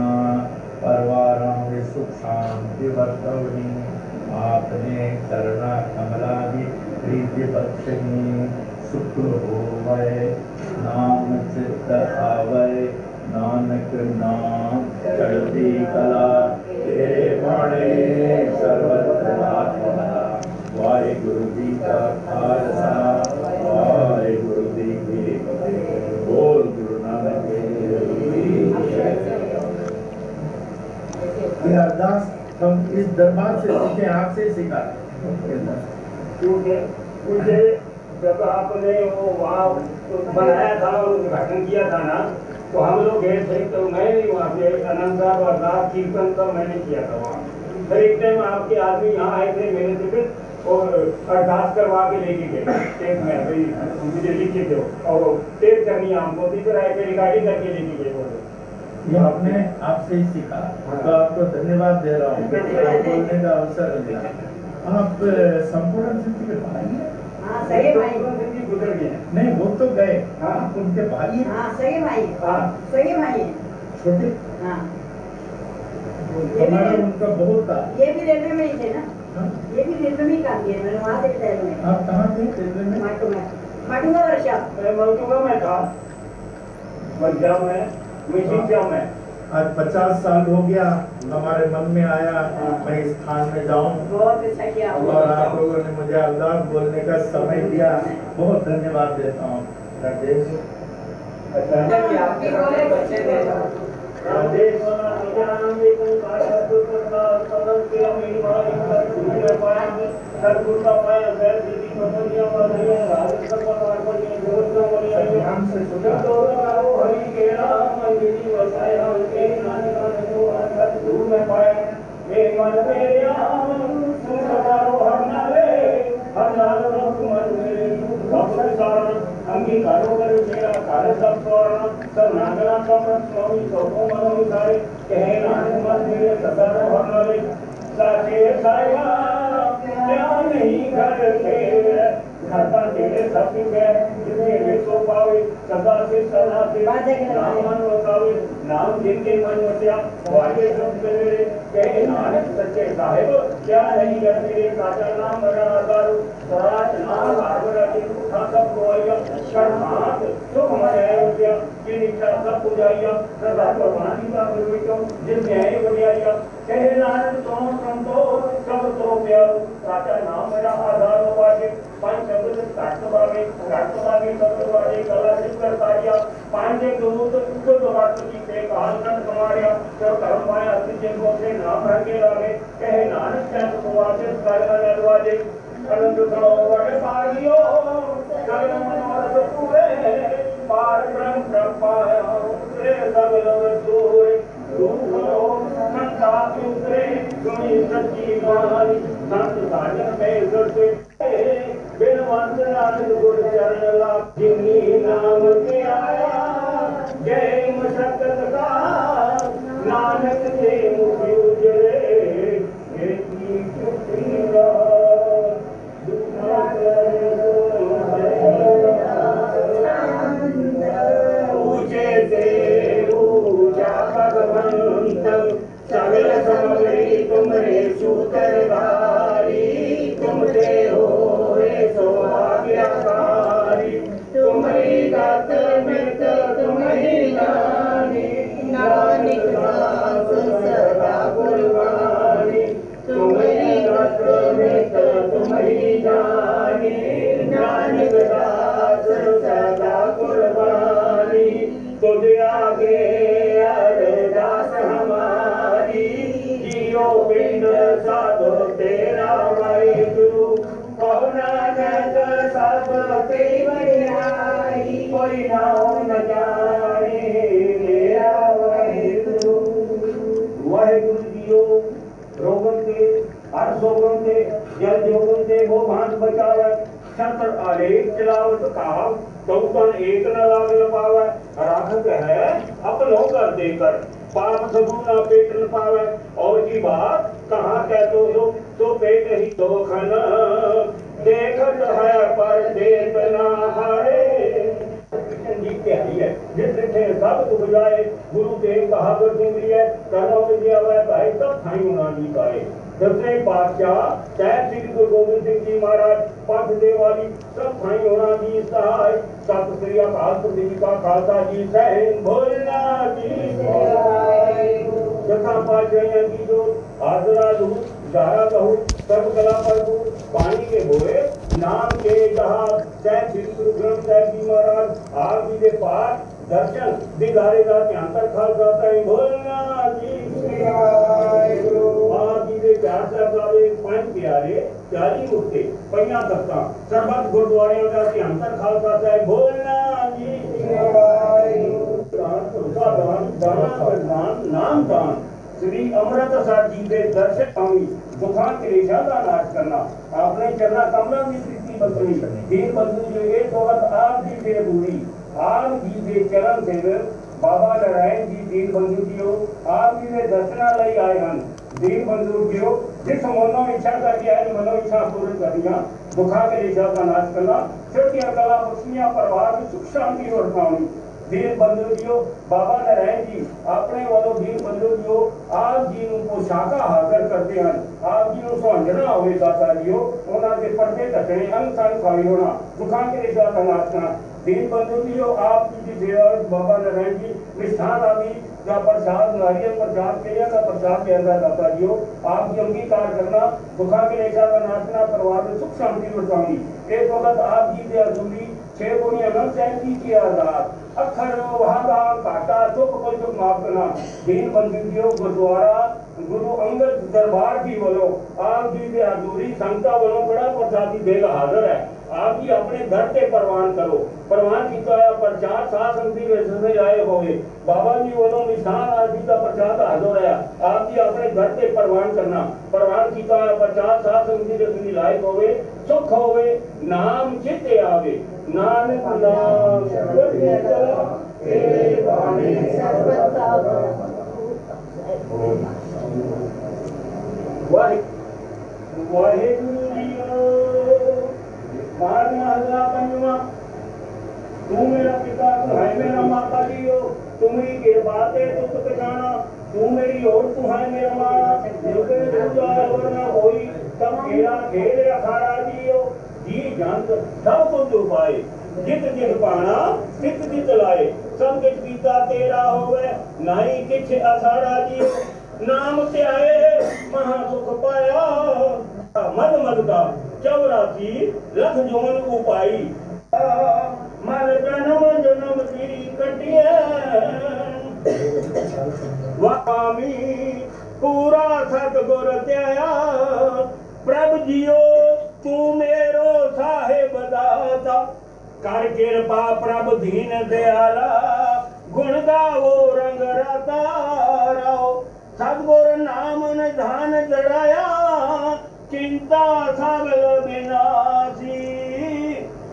परवारां में सुख शांति वर्तवनी आपने करुणा कमला दी प्रीति बख्शनी सुख होवै नाम चित्त आवै नानक नाम चढ़ती कला तेरे बाणे सर्वत्र आत्मा। वाहिगुरु जी का खालसा वाहिगुरु जी की फतेह। बोल गुरु नानक देव की जय। ये अरदास हम इस दरबार से सीखे, आपसे सीखा। क्योंकि मुझे जब आपने वो वहाँ बनाया था और उद्घाटन किया था ना, तो हम लोग गए थे, तो मैं नहीं वहाँ पे अनंत साहब और रात कीर्तन का मैंने किया था वहाँ। फिर एक टाइम आपके आदमी यहाँ आए थे मेरे से फिर और अरदास करवा के लेके गए टेप में, भाई मुझे लिखे थे और टेप करनी हमको थी, फिर आए थे रिकॉर्डिंग करके लेके गए वो। ये आपने आपसे ही सीखा, तो आपको धन्यवाद दे रहा हूँ बोलने का अवसर मिला। आप संपूर्ण सिद्धि के भाई हैं? हाँ सही भाई। गुजर गए नहीं वो तो गए, हाँ उनके भाई हैं? हाँ सही भाई। हाँ सही भाई है। छोटे हाँ हमारा उनका बहुत था। ये भी रेलवे में ही थे ना, हाँ? ये भी रेलवे में ही काम किया मैंने वहाँ से रिटायर में। आप कहाँ थे रेलवे में? माटुंगा वर्षा। मैं मौजूदा में था पंजाब में, मैं शिक्षा में। आज 50 साल हो गया, हमारे मन में आया मैं इस स्थान में जाऊं बहुत अच्छा किया। और आप लोगों ने मुझे अल्लाह बोलने का समय दिया, बहुत धन्यवाद देता हूँ। राजेश ध्यान से अंगीकारो कर मेरा कार्य सब स्वर्ण सब नागरा कमर स्वामी सोको मनोसारे कहे नानक मन मेरे सदा भरनाले साचे साया क्या नहीं करते घर पर तेरे सब के जितने वे सो पावे सदा से सदा से नाम मन वसावे नाम जिनके मन वसया वाजे सब मेरे कहे नानक सच्चे साहिब क्या नहीं करते साचा नाम मेरा आधार सराच नाम आधार सब गोया शर्मात सुख मनाया कि निशा सब पुजाइया सदा भगवान का प्रविष्टो जिस न्याय बढ़िया कहे नानक तो संतो सब तो प्यार साचा नाम मेरा आधार वाजे पांच शब्द काटवावे शब्द वाजे कला चित्र कार्य पांच दूत कुल बात की से काल कर समारिया तो कर्म माया अतिजन को से नाम भर के लागे कहे नानक क्या तो वाजे कार्य वाजे अनंत करो वटे पारियो जगन मनोरथ पूरे पार ब्रह्म प्रपाया उतरे सब लोग दूर दूर करो संताप उतरे सुनी सच्ची कहानी के बिन वंद नानक गुर चरण लाभ जिनी नाम के आया जय मशक्कत का नानक ते मुख उजरे एकी चुप्पी रा दुखा ऊंचे से ऊंचा भगवंत सगल समग्री तुमरे सूत्रधारी तुमते होए सौभाग्यकारी तुम्हारी दात मृत तुम्हारी नानी नानक दास सदा कुर्बानी तुम्हारी दात मृत तुम्हारी नानी नानक दास सदा कुर्बानी तुझे आगे अरदास हमारी जियो पिंड साधो तेरा वाहिगुरु पवना जग सब ते बड़ाई कोई नाम न जाने मेरा वाहिगुरु वाहिगुरु जियो रोगन के हर सोगन के जल जोगन के वो भांत बचावे छत्र आलेख चलावत कहा चौकन एक न लाग पावे राखत है अपनों कर देकर पाप सबू ना पेट न पावे और की बात कहाँ कहते हो तो पेट ही दो खाना देखत है पर देत ना हारे जिससे सब दुख जाए गुरु देव बहादुर सिंह लिए कर्मों में दिया हुआ भाई सब थाई होना नहीं पाए दसवें पातशाह साहब श्री गुरु गोबिंद सिंह जी महाराज पंथ देवाली सब थाई होना जी सहाय सत श्री अकाल पुरख का खालसा जी सहन भोलना जी दसा पातशाह की जो आदरा लू जारा कहू सर्व कला प्रभु पानी के बोए नाम के जहां साहब श्री गुरु ग्रंथ साहब जी महाराज आप जी के पाठ दर्शन दिगारे का ध्यान तक खालसा है भोलना जी आप जी के प्यार से अपने पंज प्यारे 40 मुक्ते पहिया दस्ता सर्वत गुरुद्वारे का ध्यान तक खालसा है भोलना जी नाम दान श्री अमृतसर जी के दर्शन पावी दुखा क्लेशा का नाश करना आपने चरना कमला की प्रीति बदली दीन बंधु जो एक वक्त आप जी से दूरी आप जी के चरण सेवक बाबा नारायण जी दीन बंधु जियो आप जी के दर्शनालय आए हैं दीन बंधु जियो जिस मनो इच्छा कर दिया है मनो इच्छा पूर्ण कर दिया दुखा क्लेशा का नाश करना छोटिया कला बख्शियां परिवार में सुख शांति और पावनी दीन बंधु जियो बाबा नारायण जी अपने वालों दीन बंधु जियो आप जी को शाखा हासिल करते हैं आप जी को सुहांजना होवे दाता जियो उन्होंने के पर्दे ढकने अनसन खाली होना दुखा के रेशा का नाश करना दीन बंधु जियो आप जी की सेवा बाबा नारायण जी मिष्ठान आदि का प्रसाद नारियल प्रसाद केला का प्रसाद के अंदर दाता जियो आप जी अंगीकार करना दुखा के रेशा का नाश करना परिवार में सुख शांति बरसानी एक वक्त आप जी के अधूरी 6 गुणी अनंत सैंती की आजाद अखर वहादा काटा चुप को चुप माफ करना दीन बंदियों गुरुद्वारा गुरु अंगद दरबार की बोलो आप जी के अधूरी संता बोलो बड़ा प्रसादी देगा हाजिर है आप जी अपने घर से परवान करो परवान की तो प्रचार साथ संगति में आए होंगे बाबा जी बोलो निशान आदि का प्रसाद हाजिर है आप जी अपने घर से परवान करना परवान की तो प्रचार साथ संगति में लायक होवे सुख होवे नाम चित्ते आवे नानक नाम चला तेरे बाणी सर्वदा वाहिगुरु जियो बारहवां हज़रा पंजवा तू मेरा पिता तू है मेरा माता जियो तुम्हारी कृपा से दुख कटाना तू मेरी और तू है मेरा माँ युगे दुजाय और न होई तब मेरा खेल अखाड़ा जियो जी जंत सब कुछ उपाय जित जित पाना चित चित लाए सब किछ पीता तेरा होवे नाई किछ अखाड़ा जियो नाम ते आए महा सुख पाया मद मद का 84 लख जोन उपाई मर जन्म जन्म की कटिए वामी पूरा सतगुर त्याया प्रभ जियो तू मेरो साहेब दाता कर कृपा प्रभ दीन दयाला गुण गावो रंग रता राओ सतगुर नाम निधान चढ़ाया किन चिंता सगल विनाशी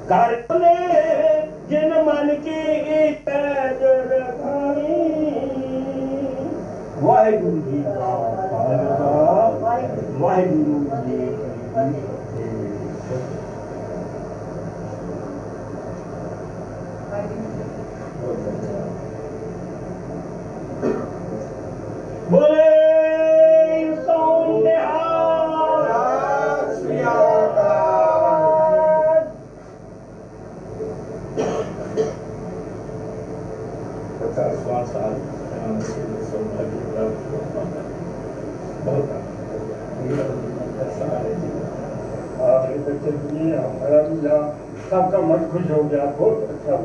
कर ले जिन मन की इज्जत रखानी। वाहिगुरु जी का खालसा वाहिगुरु जी की फतेह। बोले हमारा भी सबका मन खुश हो गया, बहुत अच्छा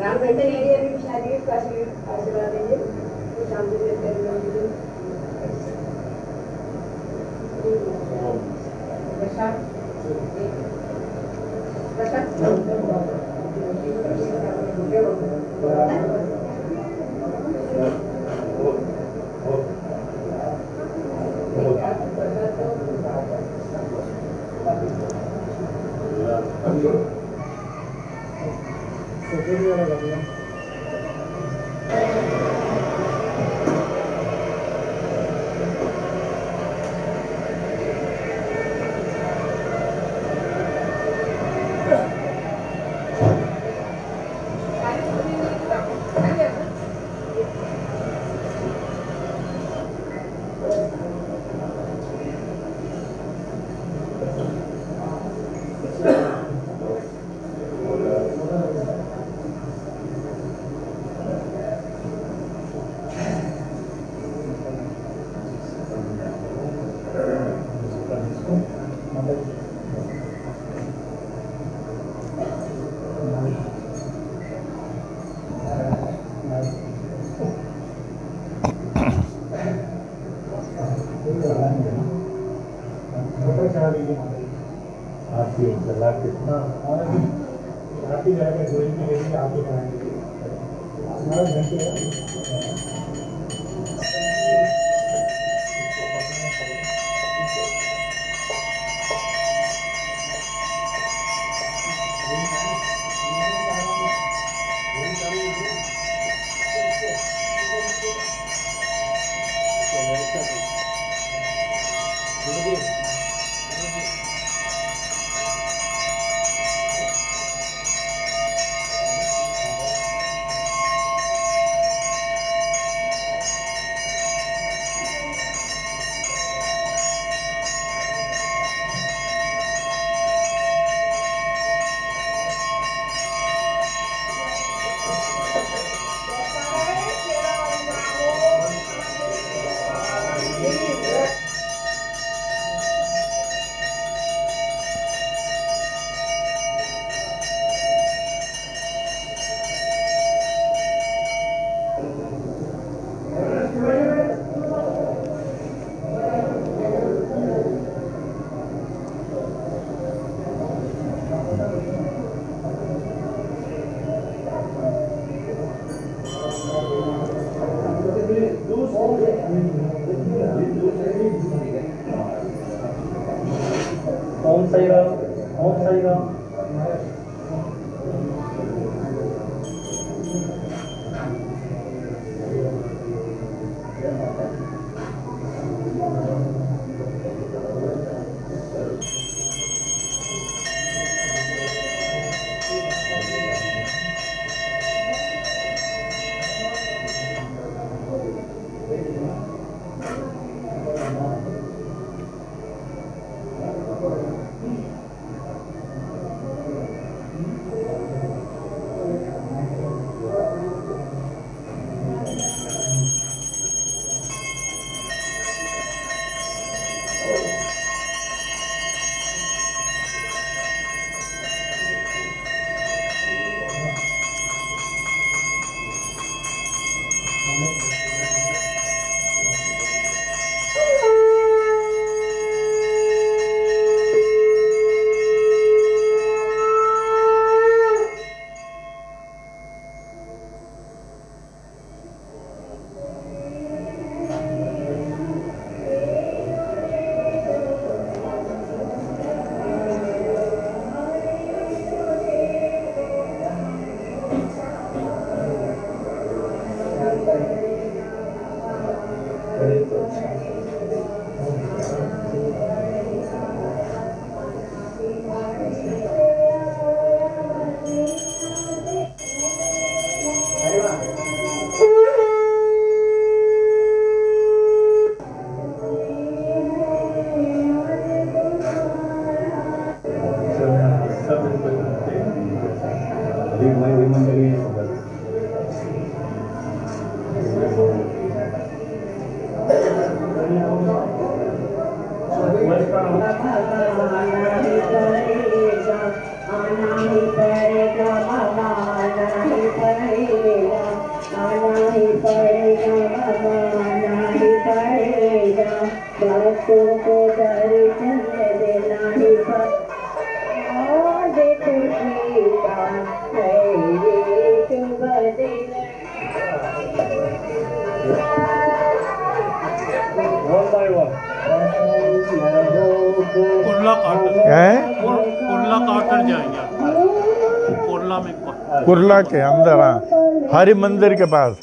राम कहते हैं ये अभी शादी का आशीर्वाद देंगे तो शाम को करेंगे। ओम साई राम, ओम साई राम। भक्तों को दर्शन दिलाने पर आज खुशी का है ये शुभ दिन। कुर्ला काउंटर हैं कुर्ला काउंटर जाएंगे आप कुर्ला में कुर्ला के अंदर, हाँ, हरि मंदिर के पास।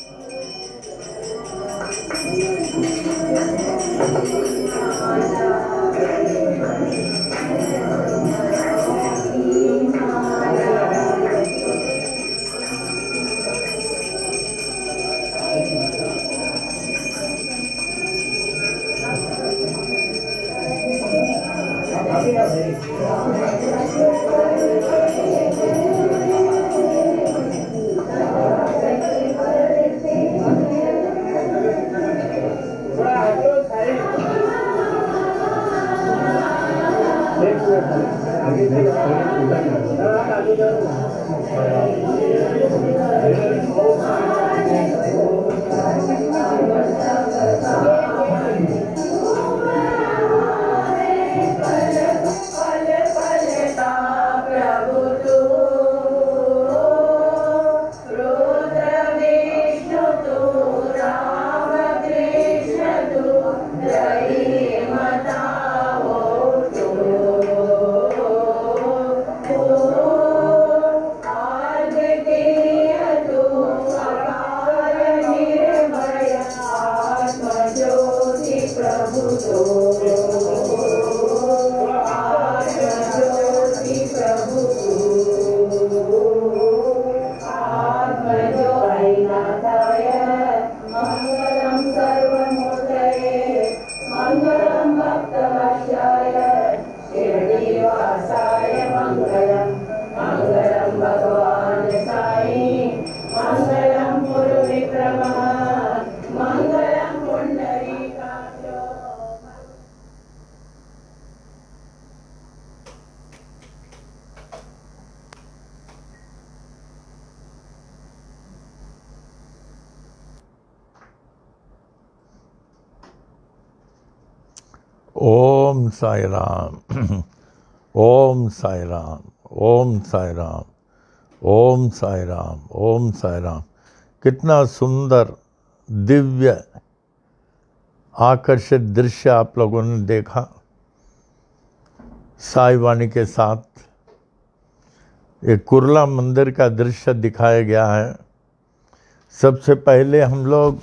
ओम साई राम, ओम साई राम, ओम साई राम, ओम साई राम, ओम साई राम। कितना सुंदर दिव्य आकर्षित दृश्य आप लोगों ने देखा साई वाणी के साथ। एक कुर्ला मंदिर का दृश्य दिखाया गया है। सबसे पहले हम लोग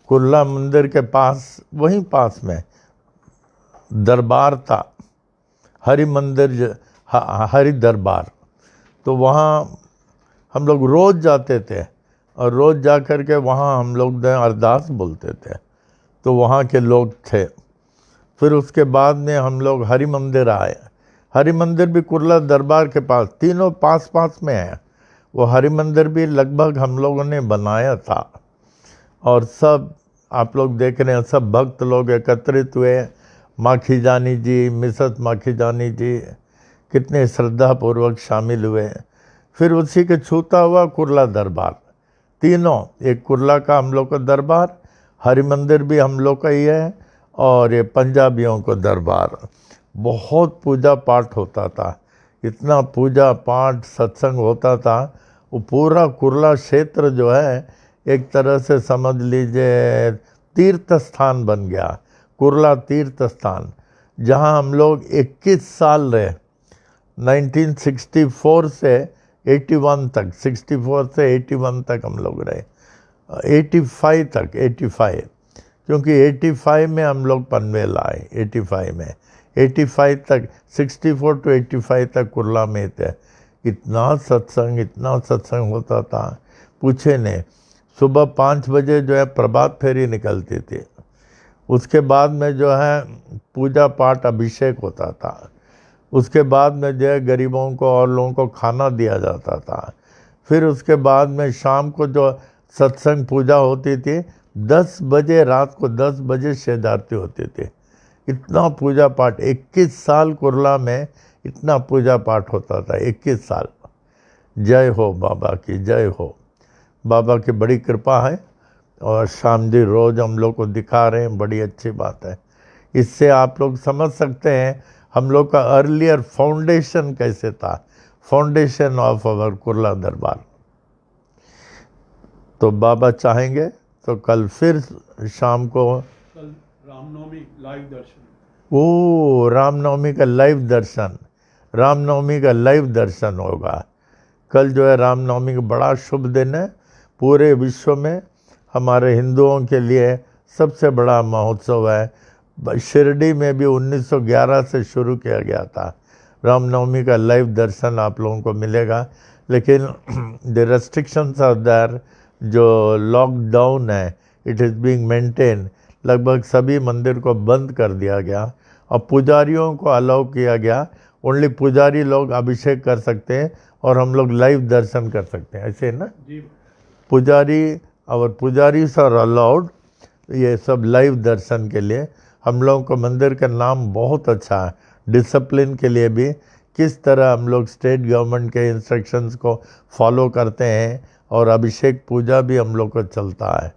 कुर्ला मंदिर के पास, वहीं पास में दरबार था, हरि मंदिर, हरि दरबार। तो वहाँ हम लोग रोज़ जाते थे और रोज़ जा कर के वहाँ हम लोग अरदास बोलते थे। तो वहाँ के लोग थे। फिर उसके बाद में हम लोग हरि मंदिर आए। हरि मंदिर भी कुर्ला दरबार के पास, तीनों पास पास में है। वो हरि मंदिर भी लगभग हम लोगों ने बनाया था। और सब आप लोग देख रहे हैं, सब भक्त लोग एकत्रित हुए। माखी जानी जी, मिसेस माखी जानी जी कितने श्रद्धापूर्वक शामिल हुए। फिर उसी के छूता हुआ कुर्ला दरबार, तीनों, एक कुर्ला का हम लोग का दरबार, हरि मंदिर भी हम लोग का ही है, और ये पंजाबियों को दरबार। बहुत पूजा पाठ होता था, इतना पूजा पाठ सत्संग होता था। वो पूरा कुर्ला क्षेत्र जो है एक तरह से समझ लीजिए तीर्थ स्थान बन गया, कुर्ला तीर्थ स्थान, जहाँ हम लोग 21 साल रहे। 1964 से 81 तक, 64 से 81 तक हम लोग रहे, 85 तक, 85, क्योंकि 85 में हम लोग पनवेल आए। 85 में, 85 तक, 64 to 85 तक कुर्ला में थे। इतना सत्संग होता था, पूछे नहीं। सुबह 5 बजे जो है प्रभात फेरी निकलती थी। उसके बाद में जो है पूजा पाठ अभिषेक होता था। उसके बाद में जो है गरीबों को और लोगों को खाना दिया जाता था। फिर उसके बाद में शाम को जो सत्संग पूजा होती थी, 10 बजे, रात को 10 बजे शहदारती होती थी। इतना पूजा पाठ, 21 साल कुर्ला में इतना पूजा पाठ होता था, 21 साल। जय हो बाबा की, जय हो। बाबा की बड़ी कृपा है। और शाम दिन रोज़ हम लोग को दिखा रहे हैं, बड़ी अच्छी बात है। इससे आप लोग समझ सकते हैं हम लोग का अर्लियर फाउंडेशन कैसे था, फाउंडेशन ऑफ अवर कुर्ला दरबार। तो बाबा चाहेंगे तो कल फिर शाम को कल रामनवमी लाइव दर्शन। ओ रामनवमी का लाइव दर्शन, रामनवमी का लाइव दर्शन होगा कल। जो है रामनवमी का बड़ा शुभ दिन है, पूरे विश्व में हमारे हिंदुओं के लिए सबसे बड़ा महोत्सव है। शिरडी में भी 1911 से शुरू किया गया था। रामनवमी का लाइव दर्शन आप लोगों को मिलेगा, लेकिन द रेस्ट्रिक्शंस आर देयर। जो लॉकडाउन है इट इज़ बीइंग मेंटेन। लगभग सभी मंदिर को बंद कर दिया गया और पुजारियों को अलाउ किया गया। ओनली पुजारी लोग अभिषेक कर सकते हैं और हम लोग लाइव दर्शन कर सकते हैं, ऐसे है ना जी। पुजारी और पुजारीज आर अलाउड ये सब लाइव दर्शन के लिए। हम लोगों को मंदिर का नाम बहुत अच्छा है, डिसिप्लिन के लिए भी किस तरह हम लोग स्टेट गवर्नमेंट के इंस्ट्रक्शंस को फॉलो करते हैं, और अभिषेक पूजा भी हम लोग को चलता है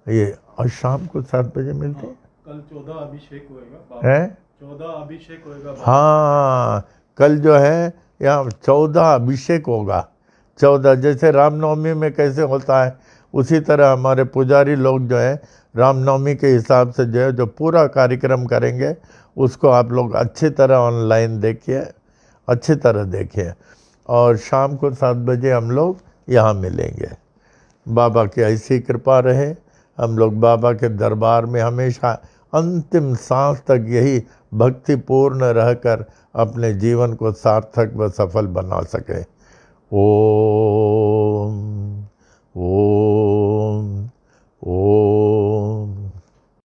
ये। और शाम को 7 बजे मिलते हैं। कल 14 अभिषेक होएगा हैं 14 अभिषेक होएगा। हाँ कल जो है यहाँ 14 अभिषेक होगा। 14 जैसे रामनवमी में कैसे होता है उसी तरह हमारे पुजारी लोग जो है रामनवमी के हिसाब से जो है जो पूरा कार्यक्रम करेंगे उसको आप लोग अच्छी तरह ऑनलाइन देखिए, अच्छी तरह देखिए। और शाम को 7 बजे हम लोग यहाँ मिलेंगे। बाबा की ऐसी कृपा रहे, हम लोग बाबा के दरबार में हमेशा अंतिम सांस तक यही भक्तिपूर्ण रहकर अपने जीवन को सार्थक व सफल बना सके। ओम ओम ओम।